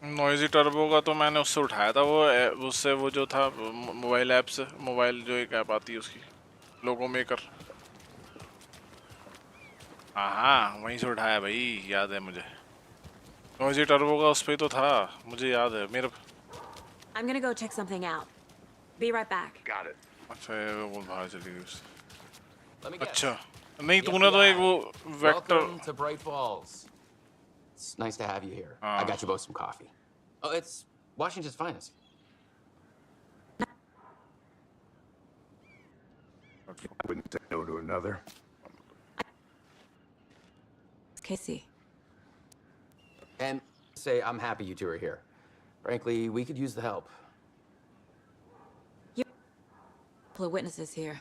Noisy turbo का तो मैंने उससे उठाया था, वो उससे वो जो था मोबाइल ऐप से, मोबाइल जो एक ऐप आती है उसकी, लोगो मेकर। हाँ वहीं से उठाया भाई, याद है मुझे। नॉइजी टर्बो का उस पे तो था, मुझे याद है मेरे। I'm gonna go check something out. Be right back. Got it. अच्छा वो बाहर चली गई उससे। Let me guess. अच्छा नहीं, तूने तो एक वो vector. Welcome to Bright Falls. It's nice to have you here. I got you both some coffee. Oh, it's Washington's finest. I wouldn't say no to another. Casey. And say I'm happy you two are here. Frankly, we could use the help. A couple of witnesses here.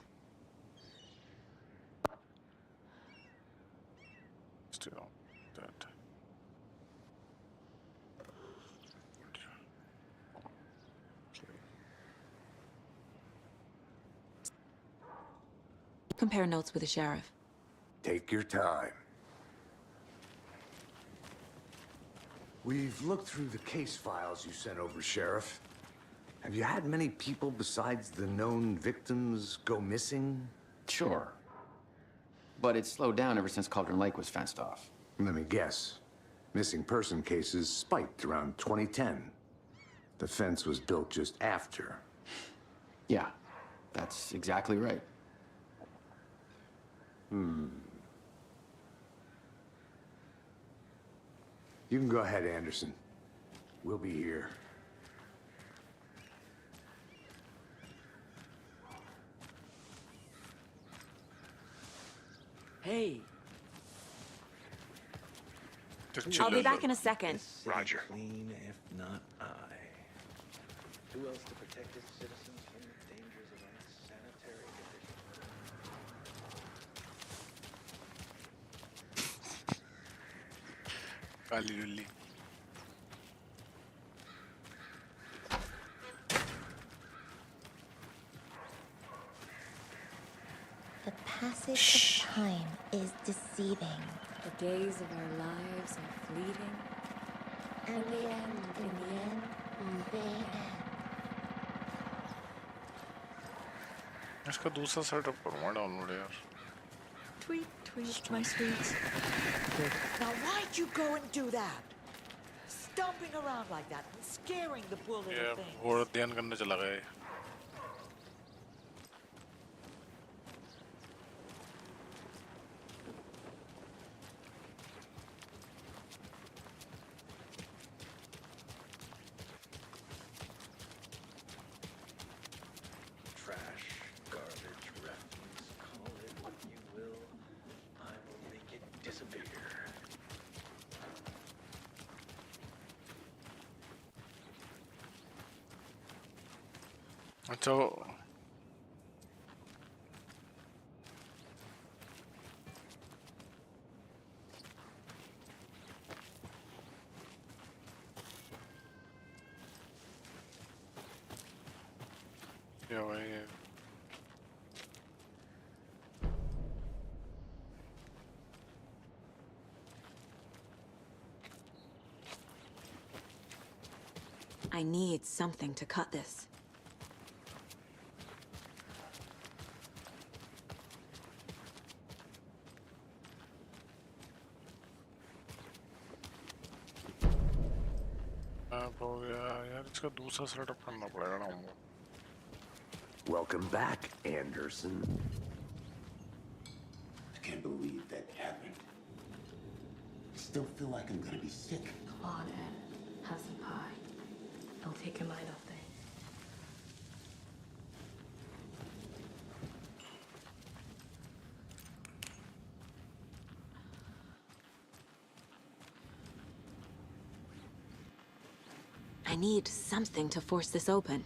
Still dead. Compare notes with the sheriff. Take your time. We've looked through the case files you sent over, Sheriff. Have you had many people besides the known victims go missing? Sure. But it's slowed down ever since Cauldron Lake was fenced off. Let me guess. Missing person cases spiked around 2010. The fence was built just after. Yeah, that's exactly right. You can go ahead, Anderson. We'll be here. Hey. I'll be back in a second. Roger. Clean, if not I. Who else to protect its citizens from the dangers of unsanitary conditions? काली लुल्ली। The passage of time is deceiving. The days of our lives are fleeting. And the end, in the end, they end. इसका दूसरा setup करूँगा download यार। Tweet, tweet, my sweets. Now, why'd you go and do that? Stomping around like that and scaring the poor little ये thing. और ध्यान करने चला गया। Trash, garbage, refuse, call it what you will. I will make it disappear. अच्छा क्या भाई ये I need something to cut this. हो गया यार इसका दूसरा सेटअप करना पड़ेगा ना Welcome back, Anderson. I can't believe that happened. I still feel like I'm gonna be sick. Come on, Ed. Have some pie. It'll take your mind off things. I need something to force this open.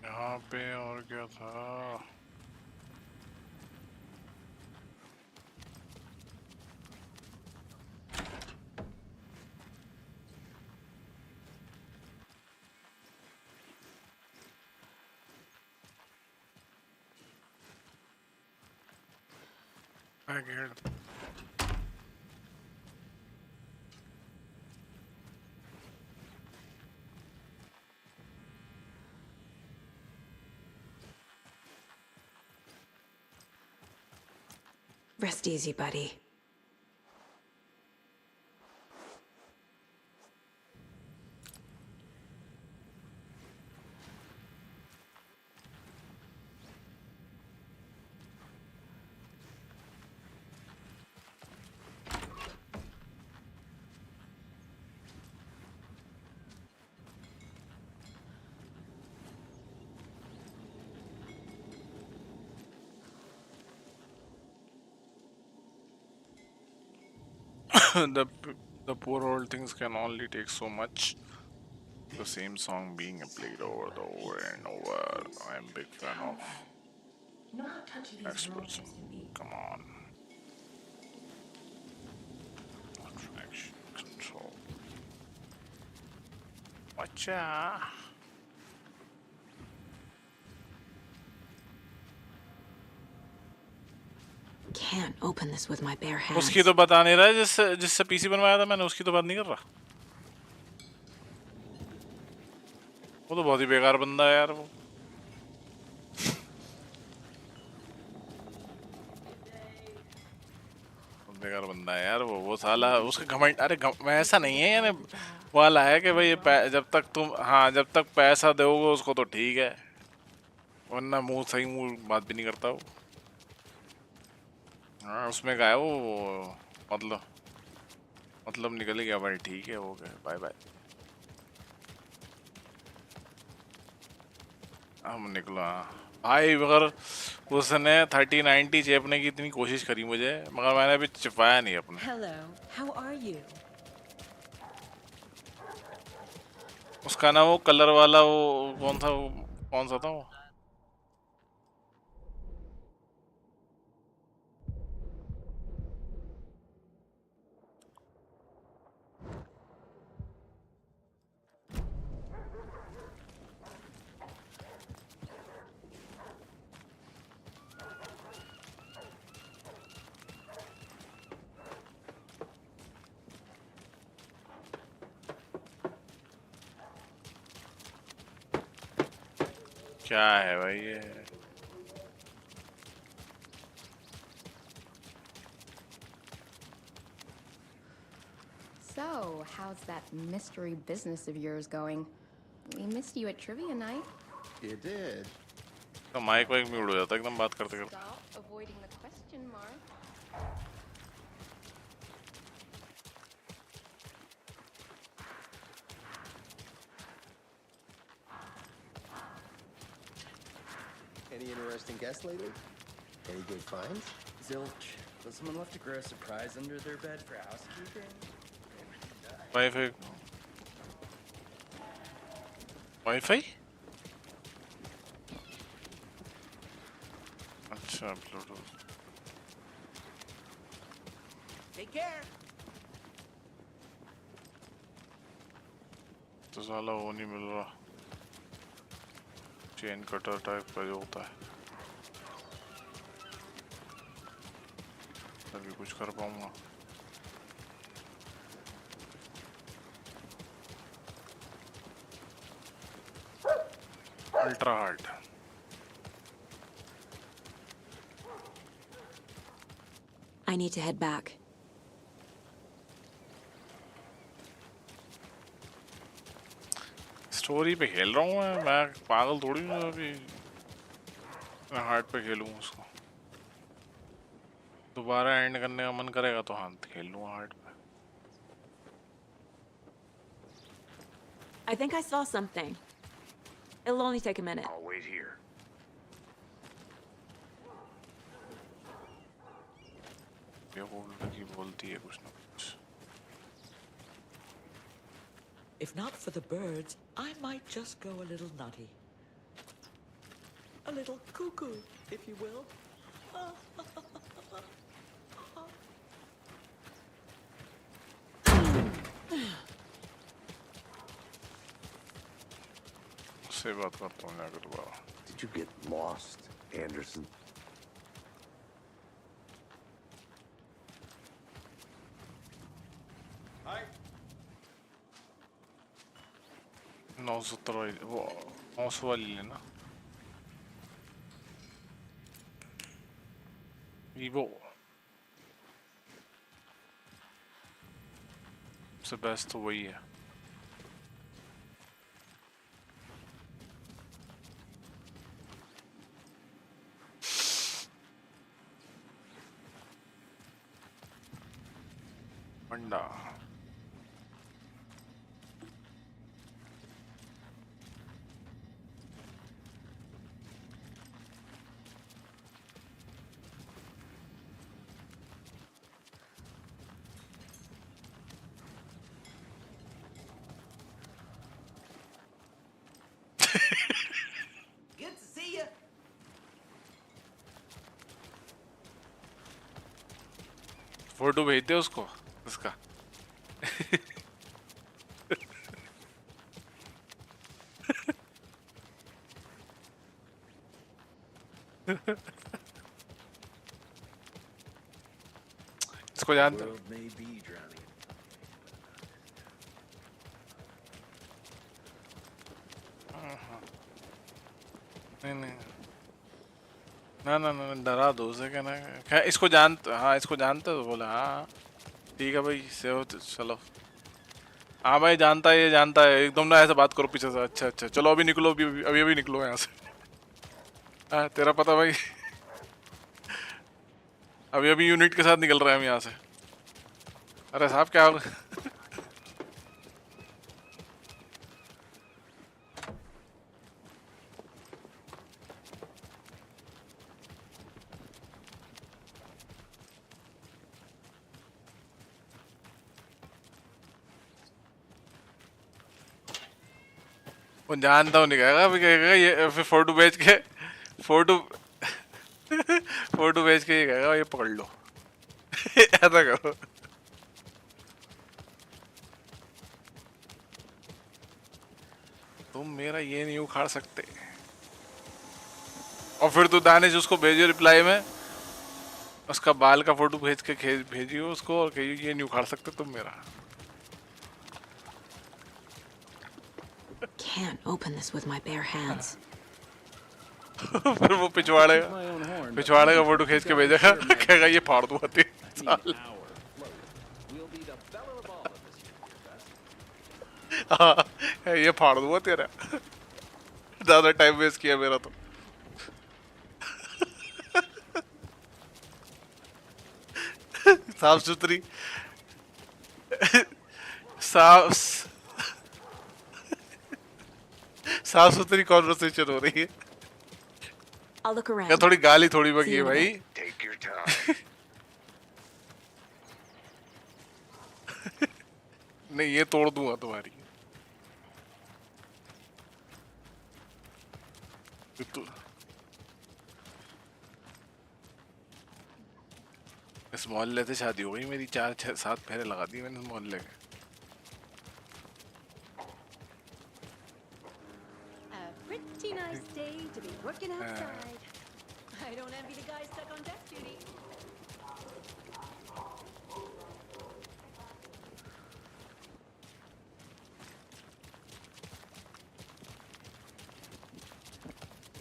यहाँ पे और क्या था Again. Rest easy, buddy. the poor old things can only take so much. The same song being played over and over. I'm a big fan of You know how touchy these experts. girls can be. Come on. Traction control. Watcha. Can't open this with my bare hands. उसकी तो बता नहीं रहा जिससे PC बनवाया था मैंने उसकी तो बात नहीं कर रहा वो तो बहुत ही बेकार बंदा है यार वो बेकार बंदा है यार वो साला उसका घमंड अरे ऐसा नहीं है यानी वाला है कि भाई जब तक तुम हाँ जब तक पैसा दोगे उसको तो ठीक है वरना मुंह सही मुंह बात भी नहीं करता वो हाँ उसमें क्या है वो मतलब निकल गया भाई ठीक है हो गया बाय बाय हम निकलो हाँ भाई मगर उसने 3090 चेपने की इतनी कोशिश करी मुझे मगर मैंने अभी चिपकाया नहीं अपने Hello, how are you? उसका ना वो कलर वाला वो कौन सा था वो क्या है भाई ये So, how's that mystery business of yours going? We missed you at trivia night. You did. तो माइक वाइक म्यूट हो जाता एकदम बात करते करते Stop avoiding the question mark. Any interesting guests lately? Any good finds? Zilch. But someone left a gross surprise under their bed for housekeeping. Wi-Fi. Wi-Fi? अच्छा Bluetooth. Take care. तो साला वो नहीं मिल रहा चेन कटर टाइप का जो होता है तभी कुछ कर पाऊंगा ultra hard I need to head back. Story पे खेल रहा हूँ मैं पागल थोड़ी हूँ अभी मैं हार्ड पे खेलूँ उसको दोबारा एंड करने का मन करेगा तो हाँ खेल लूँगा हार्ड पे I think I saw something. It'll only take a minute. I'll wait here. ये लड़की बोलती है कुछ ना कुछ If not for the birds, I might just go a little nutty. A little cuckoo, if you will. उससे बात करता हूँ जाकर दोबारा Did you get lost, Anderson? Hi. 970 वाली वो 900 वाली लेना वीवो सबसे बेस्ट तो वही है Honda. Good to see you. Photo भेज दे उसको उसका इसको जानते हो नहीं नहीं ना ना ना डरा दो उसे क्या ना क्या इसको जानते हाँ इसको जानते हो बोला हाँ ठीक है भाई से हो चलो हाँ भाई जानता है ये जानता है एकदम ना ऐसे बात करो पीछे से अच्छा अच्छा चलो अभी निकलो अभी अभी अभी निकलो यहाँ से हाँ तेरा पता भाई अभी अभी यूनिट के साथ निकल रहे हैं हम यहाँ से अरे साहब क्या हो वो जानता हूँ नहीं कहेगा अभी कहेगा ये फिर फोटो भेज के फोटो फोटो भेज के ये कहेगा ये पकड़ लो ऐसा करो तुम मेरा ये नहीं उखाड़ सकते और फिर तो दानिश उसको भेजो रिप्लाई में उसका बाल का फोटो भेज के भेजियो उसको और कहियो ये नहीं उखाड़ सकते तुम मेरा Can't open this with my bare hands. फिर वो पिछवाड़े का फोटो खींच के भेजेगा कहेगा ये फाड़ दूंगा तेरे हाँ ये फाड़ दूंगा तेरा ज्यादा टाइम वेस्ट किया मेरा तो साफ सुथरी साफ सुथरी कॉन्वर्सेशन हो रही है I'll look around. क्या थोड़ी गाली थोड़ी See बकी you है in a भाई. bit. Take your time. नहीं ये तोड़ दूंगा तुम्हारी. तो इस मोहल्ले से शादी हो गई मेरी. 4-6-7 फेरे लगा दी मैंने इस मोहल्ले के. A pretty nice day to be working outside. I don't envy the guys stuck on desk duty.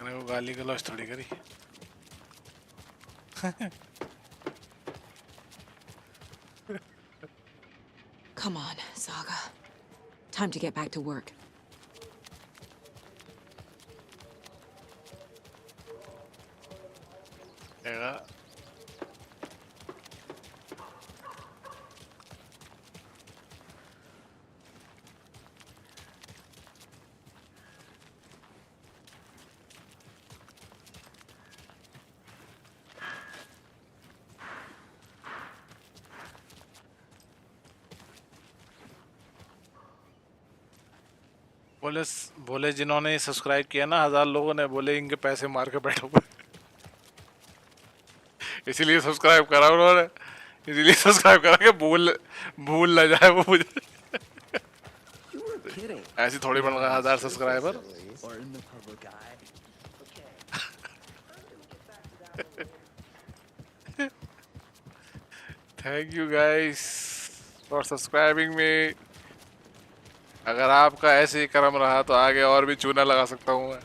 मैंने वो गाली गलौज थोड़ी करी. Come on, Saga. Time to get back to work. Yeah. बोले जिन्होंने सब्सक्राइब किया ना 1000 लोगों ने बोले इनके पैसे मार के बैठो. इसीलिए सब्सक्राइब करा उन्होंने. इसीलिए सब्सक्राइब करा कि भूल ना जाए वो मुझे. ऐसी थोड़ी बन गया 1000 subscriber. Or in the public eye. Thank you guys for subscribing me. अगर आपका ऐसे ही कर्म रहा तो आगे और भी चूना लगा सकता हूँ मैं.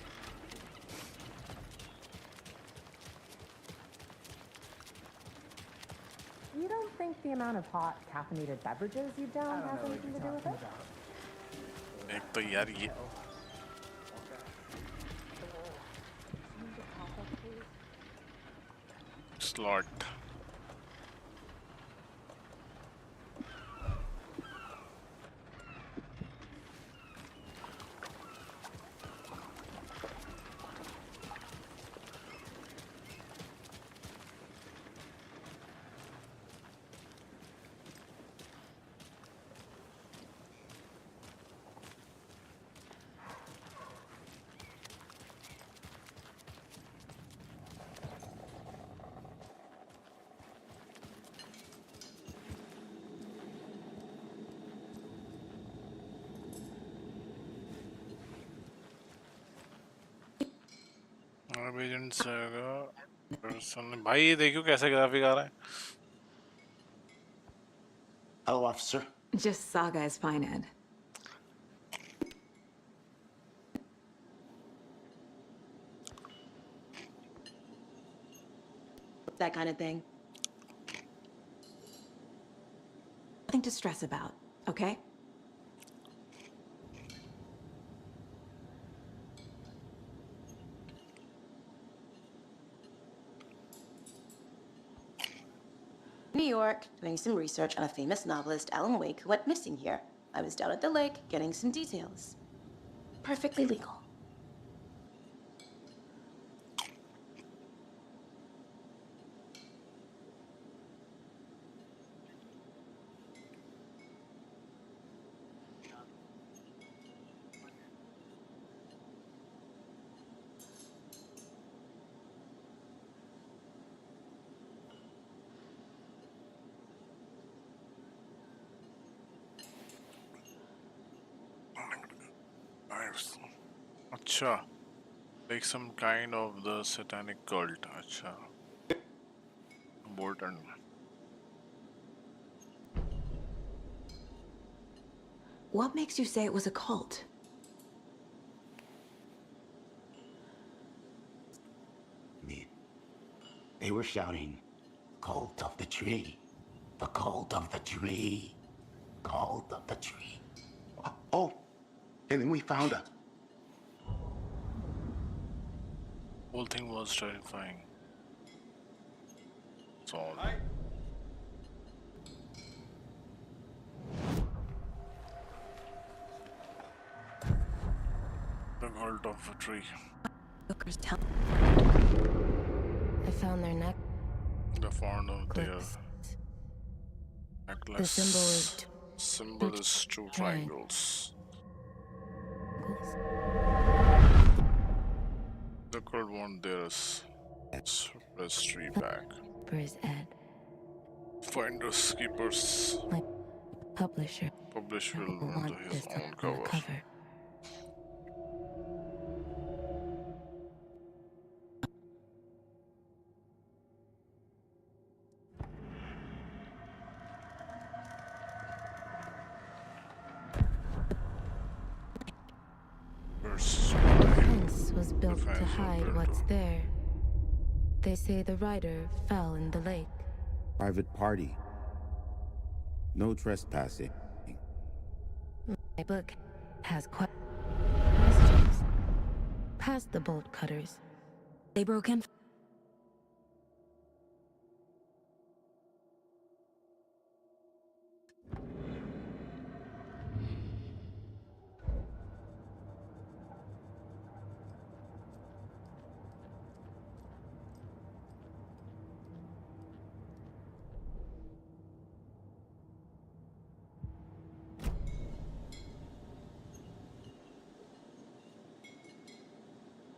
You don't think the amount of hot caffeinated beverages you down has anything to do with it? एक तो यार ये slot. भाई ये देखियो कैसे ग्राफिक आ रहा है. Hello, officer. Just Saga is fine, Ed. That kind of thing. Nothing to stress about, okay? New York, doing some research on a famous novelist, Alan Wake, who went missing here. I was down at the lake, getting some details. Perfectly legal. अच्छा, like some kind of the satanic cult. अच्छा, Bolton. What makes you say it was a cult? They were shouting, "Cult of the tree, the cult of the tree, cult of the tree." Oh, and then we found her. Whole thing was terrifying. So. The cult of a tree. Booker's telling. found their neck. The found of their The necklace. Symbol is two triangles. The girl want theirs. Registry back. Where's Ed? Finders keepers. My publisher. Publisher will want his own cover. The fence was built to hide what's there. They say the rider fell in the lake. Private party. No trespassing. My book has questions. Past the bolt cutters. They broke in.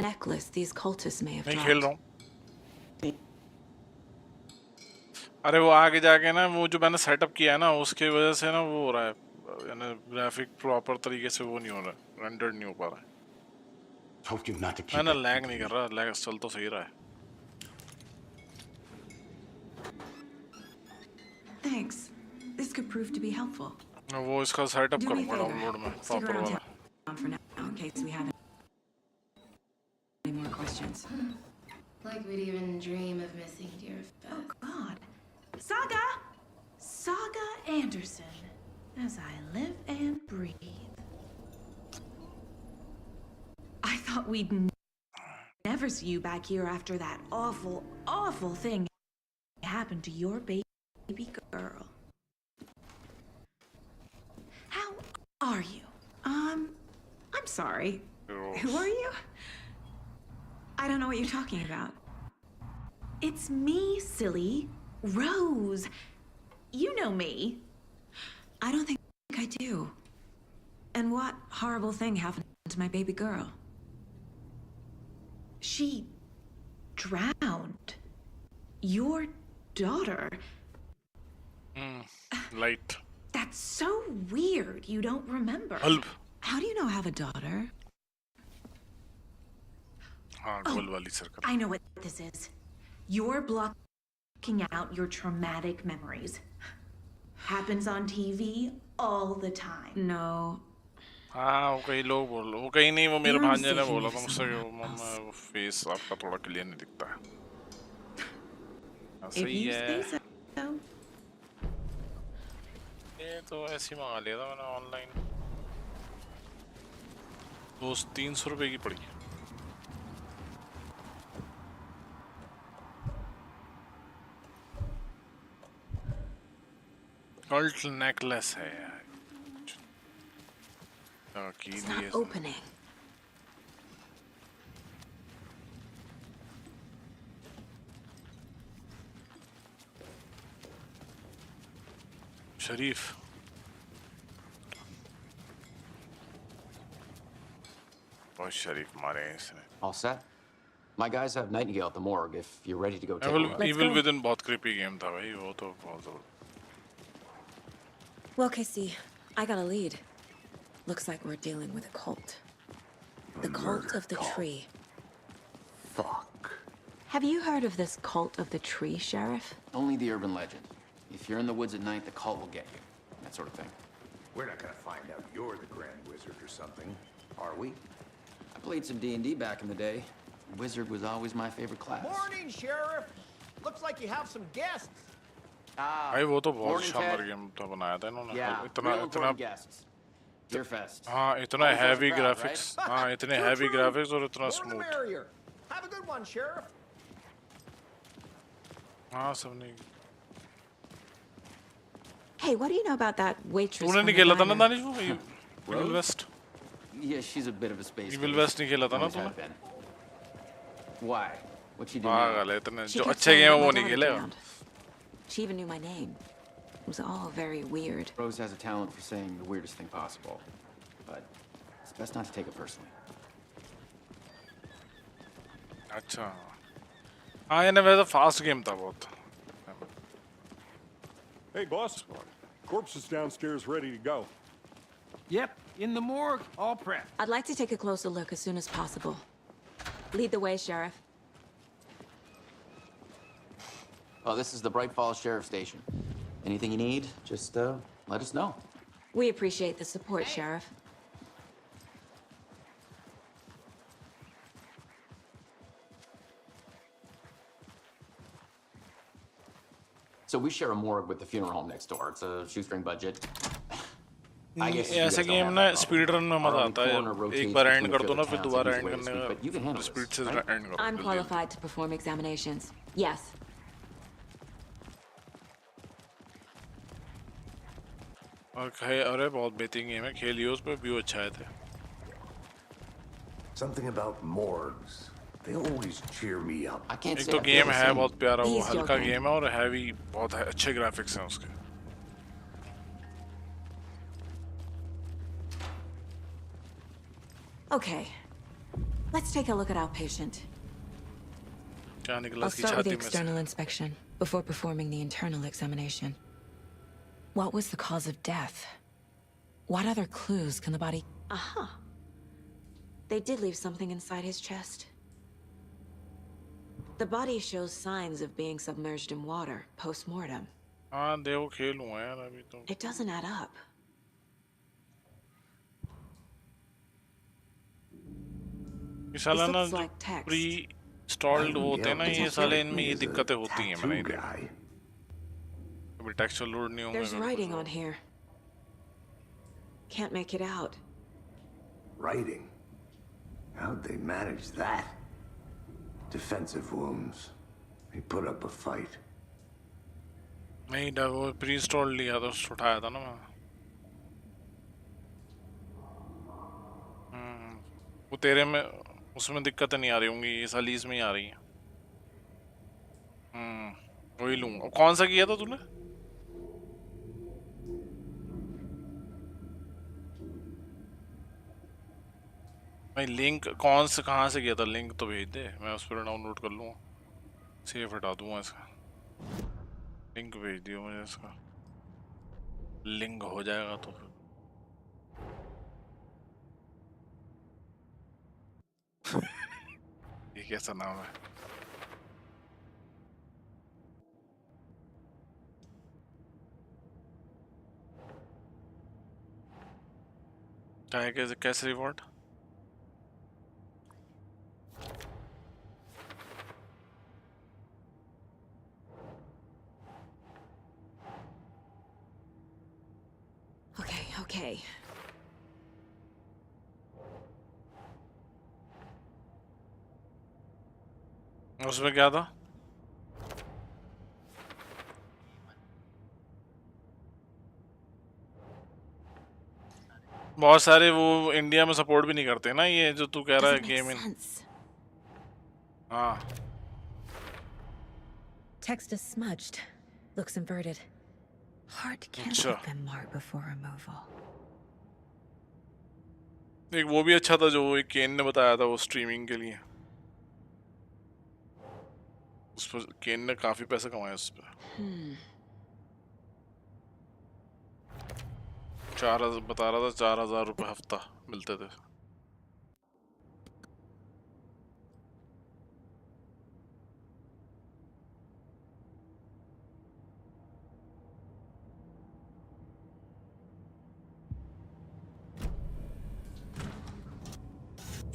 Necklace these cultists may have नहीं dropped. खेल रहा हूँ. अरे वो आगे जाके ना वो जो मैंने सेटअप किया है ना उसके वजह से ना वो हो रहा है यानी ग्राफिक प्रॉपर तरीके से वो नहीं हो रहा है रेंडर्ड नहीं हो पा रहा है. Told you not to keep मैंने it. लैग नहीं कर रहा लैग चल तो सही रहा है. Thanks. This could prove to be helpful. वो इसका सेटअप Do me a करूँगा favor. डाउनलोड में Stick प्रॉपर around वाला. town for now, in case we have any more questions. Like we'd even dream of missing dear Fez. Oh, God. Saga! Saga Anderson. As I live and breathe. I thought we'd never see you back here after that awful, awful thing happened to your baby girl. How are you? I'm sorry. Who are you? I don't know what you're talking about. It's me, silly. Rose. You know me. I don't think I do. And what horrible thing happened to my baby girl? She drowned. Your daughter. Light. That's so weird. You don't remember. How do you know I have a daughter? हाँ गोल वाली सरकार. I know what this is. You're blocking out your traumatic memories. Happens on TV all the time. No. हाँ वो कई लोग बोल वो कहीं नहीं वो मेरे भांजे ने बोला था मुझसे कि वो फेस आपका थोड़ा क्लियर नहीं दिखता है. सही है. ये तो ऐसे ही मंगा लिया था मैंने ऑनलाइन. 300 रुपए की पड़ी. Cult necklace है यार. It's not opening. शरीफ. बहुत शरीफ मारे हैं इसने. All set? My guys have Nightingale at the morgue if you're ready to go take a look. Evil Within बहुत creepy game था भाई वो तो बहुत. Well, Casey, I got a lead. Looks like we're dealing with a cult. The Cult of the Tree. Fuck. Have you heard of this Cult of the Tree, Sheriff? Only the urban legend. If you're in the woods at night, the cult will get you. That sort of thing. We're not gonna find out you're the Grand Wizard or something, are we? I played some D&D back in the day. Wizard was always my favorite class. Morning, Sheriff. Looks like you have some guests. भाई वो तो बहुत शानदार game था बनाया था इन्होंने. इतना guests. Deerfest. हाँ इतना heavy graphics. हाँ इतने heavy graphics और इतना smooth. Have a good one, Sheriff. हाँ सब नहीं. Hey, what do you know about that waitress? तूने नहीं खेला था ना दानिश वो Evil West? Yeah, she's a bit of a space. Evil West नहीं खेला था ना तूने? Why? What's she do पागल now? है इतने She जो kept अच्छे saying गेम है that वो my नहीं daughter खेलेगा. drowned. She even knew my name. It was all very weird. Rose has a talent for saying the weirdest thing possible, but it's best not to take it personally. अच्छा. हाँ ये ना वैसे fast game था बहुत. Hey, boss. Corpse is downstairs ready to go. Yep, in the morgue, all prepped. I'd like to take a closer look as soon as possible. Lead the way, Sheriff. Oh, this is the Bright Falls Sheriff Station. Anything you need, just let us know. We appreciate the support, Sheriff. So we share a morgue with the funeral home next door. It's a shoestring budget. I guess you ऐसे guys don't game have ना that problem. Speed run में मजा Our आता only है. corner rotates एक बार and between कर the दो ना other फिर towns दोबारा in एंड these करने ways, का but you can handle this, speed से right? एंड करो. I'm जल्दी. qualified to perform examinations. Yes. और अरे बहुत बेहतरीन गेम है. खेलियो उस पे व्यू अच्छा आए थे. Something about morgues. They always cheer me up. I can't एक say तो I feel गेम the है same. बहुत प्यारा. वो He's हल्का joking. गेम है और हैवी बहुत है. अच्छे ग्राफिक्स हैं उसके. Okay. Let's take a look at our patient. क्या निकला I'll इसकी start with the छाती में से. external inspection before performing the internal examination. What was the cause of death? What other clues can the body... Aha! They did leave something inside his chest. The body shows signs of being submerged in water post-mortem. हाँ देखो खेलूँगा यार अभी तो. It doesn't add up. ये साला ना This looks like text. Pre stalled होते हैं ना ये साले इनमें ये दिक्कतें होती हैं. मैंने Tattoo देखा. guy. अभी टेक्सचर लोड नहीं होंगे. There's writing on here. Can't make it out. Writing. How'd they manage that? Defensive wounds. He put up a fight. नहीं डर वो प्री इंस्टॉल लिया था उठाया था ना मैं. वो तेरे में उसमें दिक्कतें नहीं आ रही होंगी. ये साली इसमें ही आ रही हैं. वही लूँगा. कौन सा किया था तूने? भाई लिंक कौन से कहाँ से किया था? लिंक तो भेज दे. मैं उस पर डाउनलोड कर लूँगा. सेव हटा दूँगा इसका. लिंक भेज दियो मुझे इसका. लिंक हो जाएगा तो फिर. ये कैसा नाम है? क्या है कैसे रिवॉर्ड? Okay, okay. उसमें क्या था? बहुत सारे वो इंडिया में सपोर्ट भी नहीं करते ना ये जो तू कह रहा है Doesn't make game in. sense. हाँ. Text is smudged. Looks inverted. Heart can't अच्छा. have been marked before removal. एक वो भी अच्छा था जो एक केन ने बताया था वो स्ट्रीमिंग के लिए. उस पर केन ने काफी पैसा कमाया उस पर. 4,000 बता रहा था. 4,000 रुपए हफ्ता मिलते थे.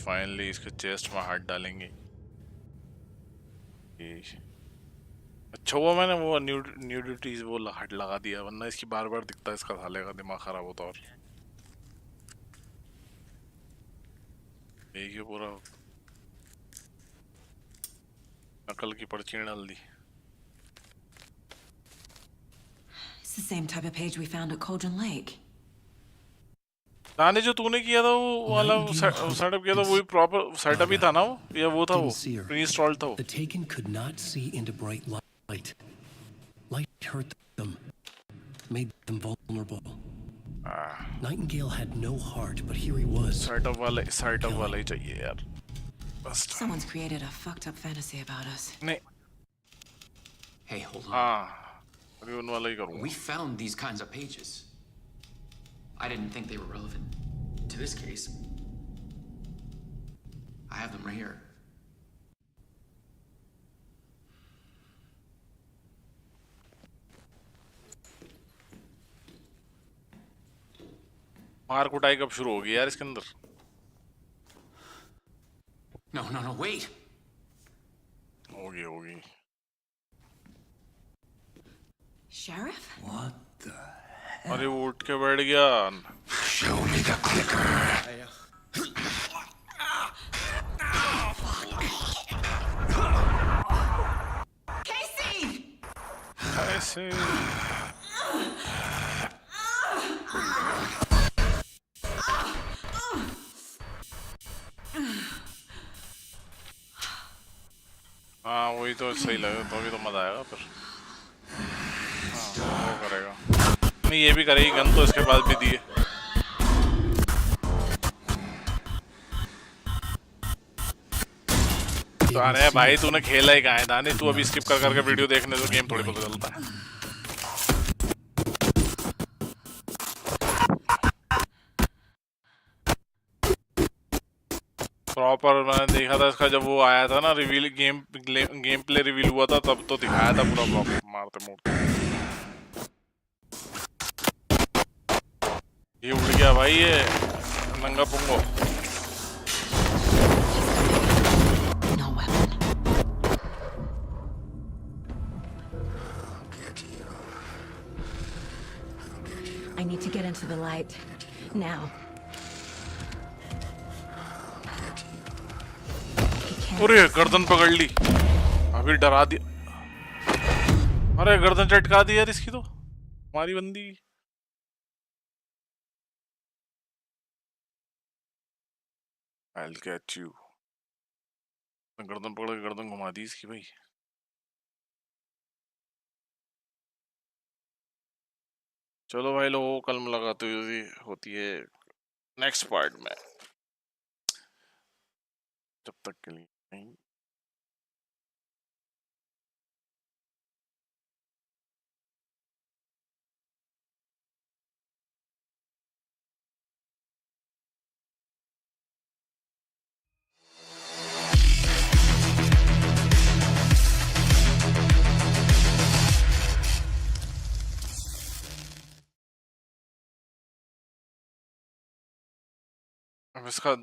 फाइनली इसके चेस्ट में हाथ डालेंगे. अच्छा हुआ मैंने वो न्यूडिटी वो हट लगा दिया वरना इसकी बार बार दिखता है इसका साले का दिमाग खराब होता. और यही पूरा नकल की पर्ची डाल दी. It's the same type of page we found at Cauldron Lake. दाने जो तूने किया था वो वाला सेटअप किया था वही प्रॉपर सेटअप ही था ना वो या वो था वो प्री-इंस्टॉल्ड था वो The Taken could not see into bright light. Light hurt them, made them vulnerable. Nightingale had no heart, but here he was. Setup वाला ही चाहिए यार बस Someone's created a fucked up fantasy about us. नहीं Hey, hold on. अभी उन वाला ही करूँगा We found these kinds of pages. I didn't think they were relevant to this case. I have them right here. मार कुटाई कब शुरू होगी यार इसके अंदर No, wait. होगी Sheriff? What the? अरे वो उठ के बैठ गया Show me the clicker. Casey! ऐसे हाँ वही तो सही लगा तो अभी तो मजा आएगा फिर हाँ वो करेगा नहीं ये भी करेगी गन तो इसके बाद भी दिए तो अरे भाई तूने खेला ही कहाँ है दानी तू अभी स्किप कर करके वीडियो देखने तो गेम थोड़ी पता चलता है प्रॉपर मैंने देखा था इसका जब वो आया था ना रिवील गेम प्ले रिवील हुआ था तब तो दिखाया था पूरा प्रॉपर मारते मोड़ते ये उड़ गया भाई ये नंगा पुंगो I need to get into the light. Now. अरे गर्दन पकड़ ली अभी डरा दिया अरे गर्दन चटका दी यार इसकी तो हमारी बंदी I'll get you गर्दन पकड़ के गर्दन घुमा दी इसकी भाई चलो भाई लोगों कल मुलाकात होती है नेक्स्ट पार्ट में जब तक के लिए नहीं अब इसका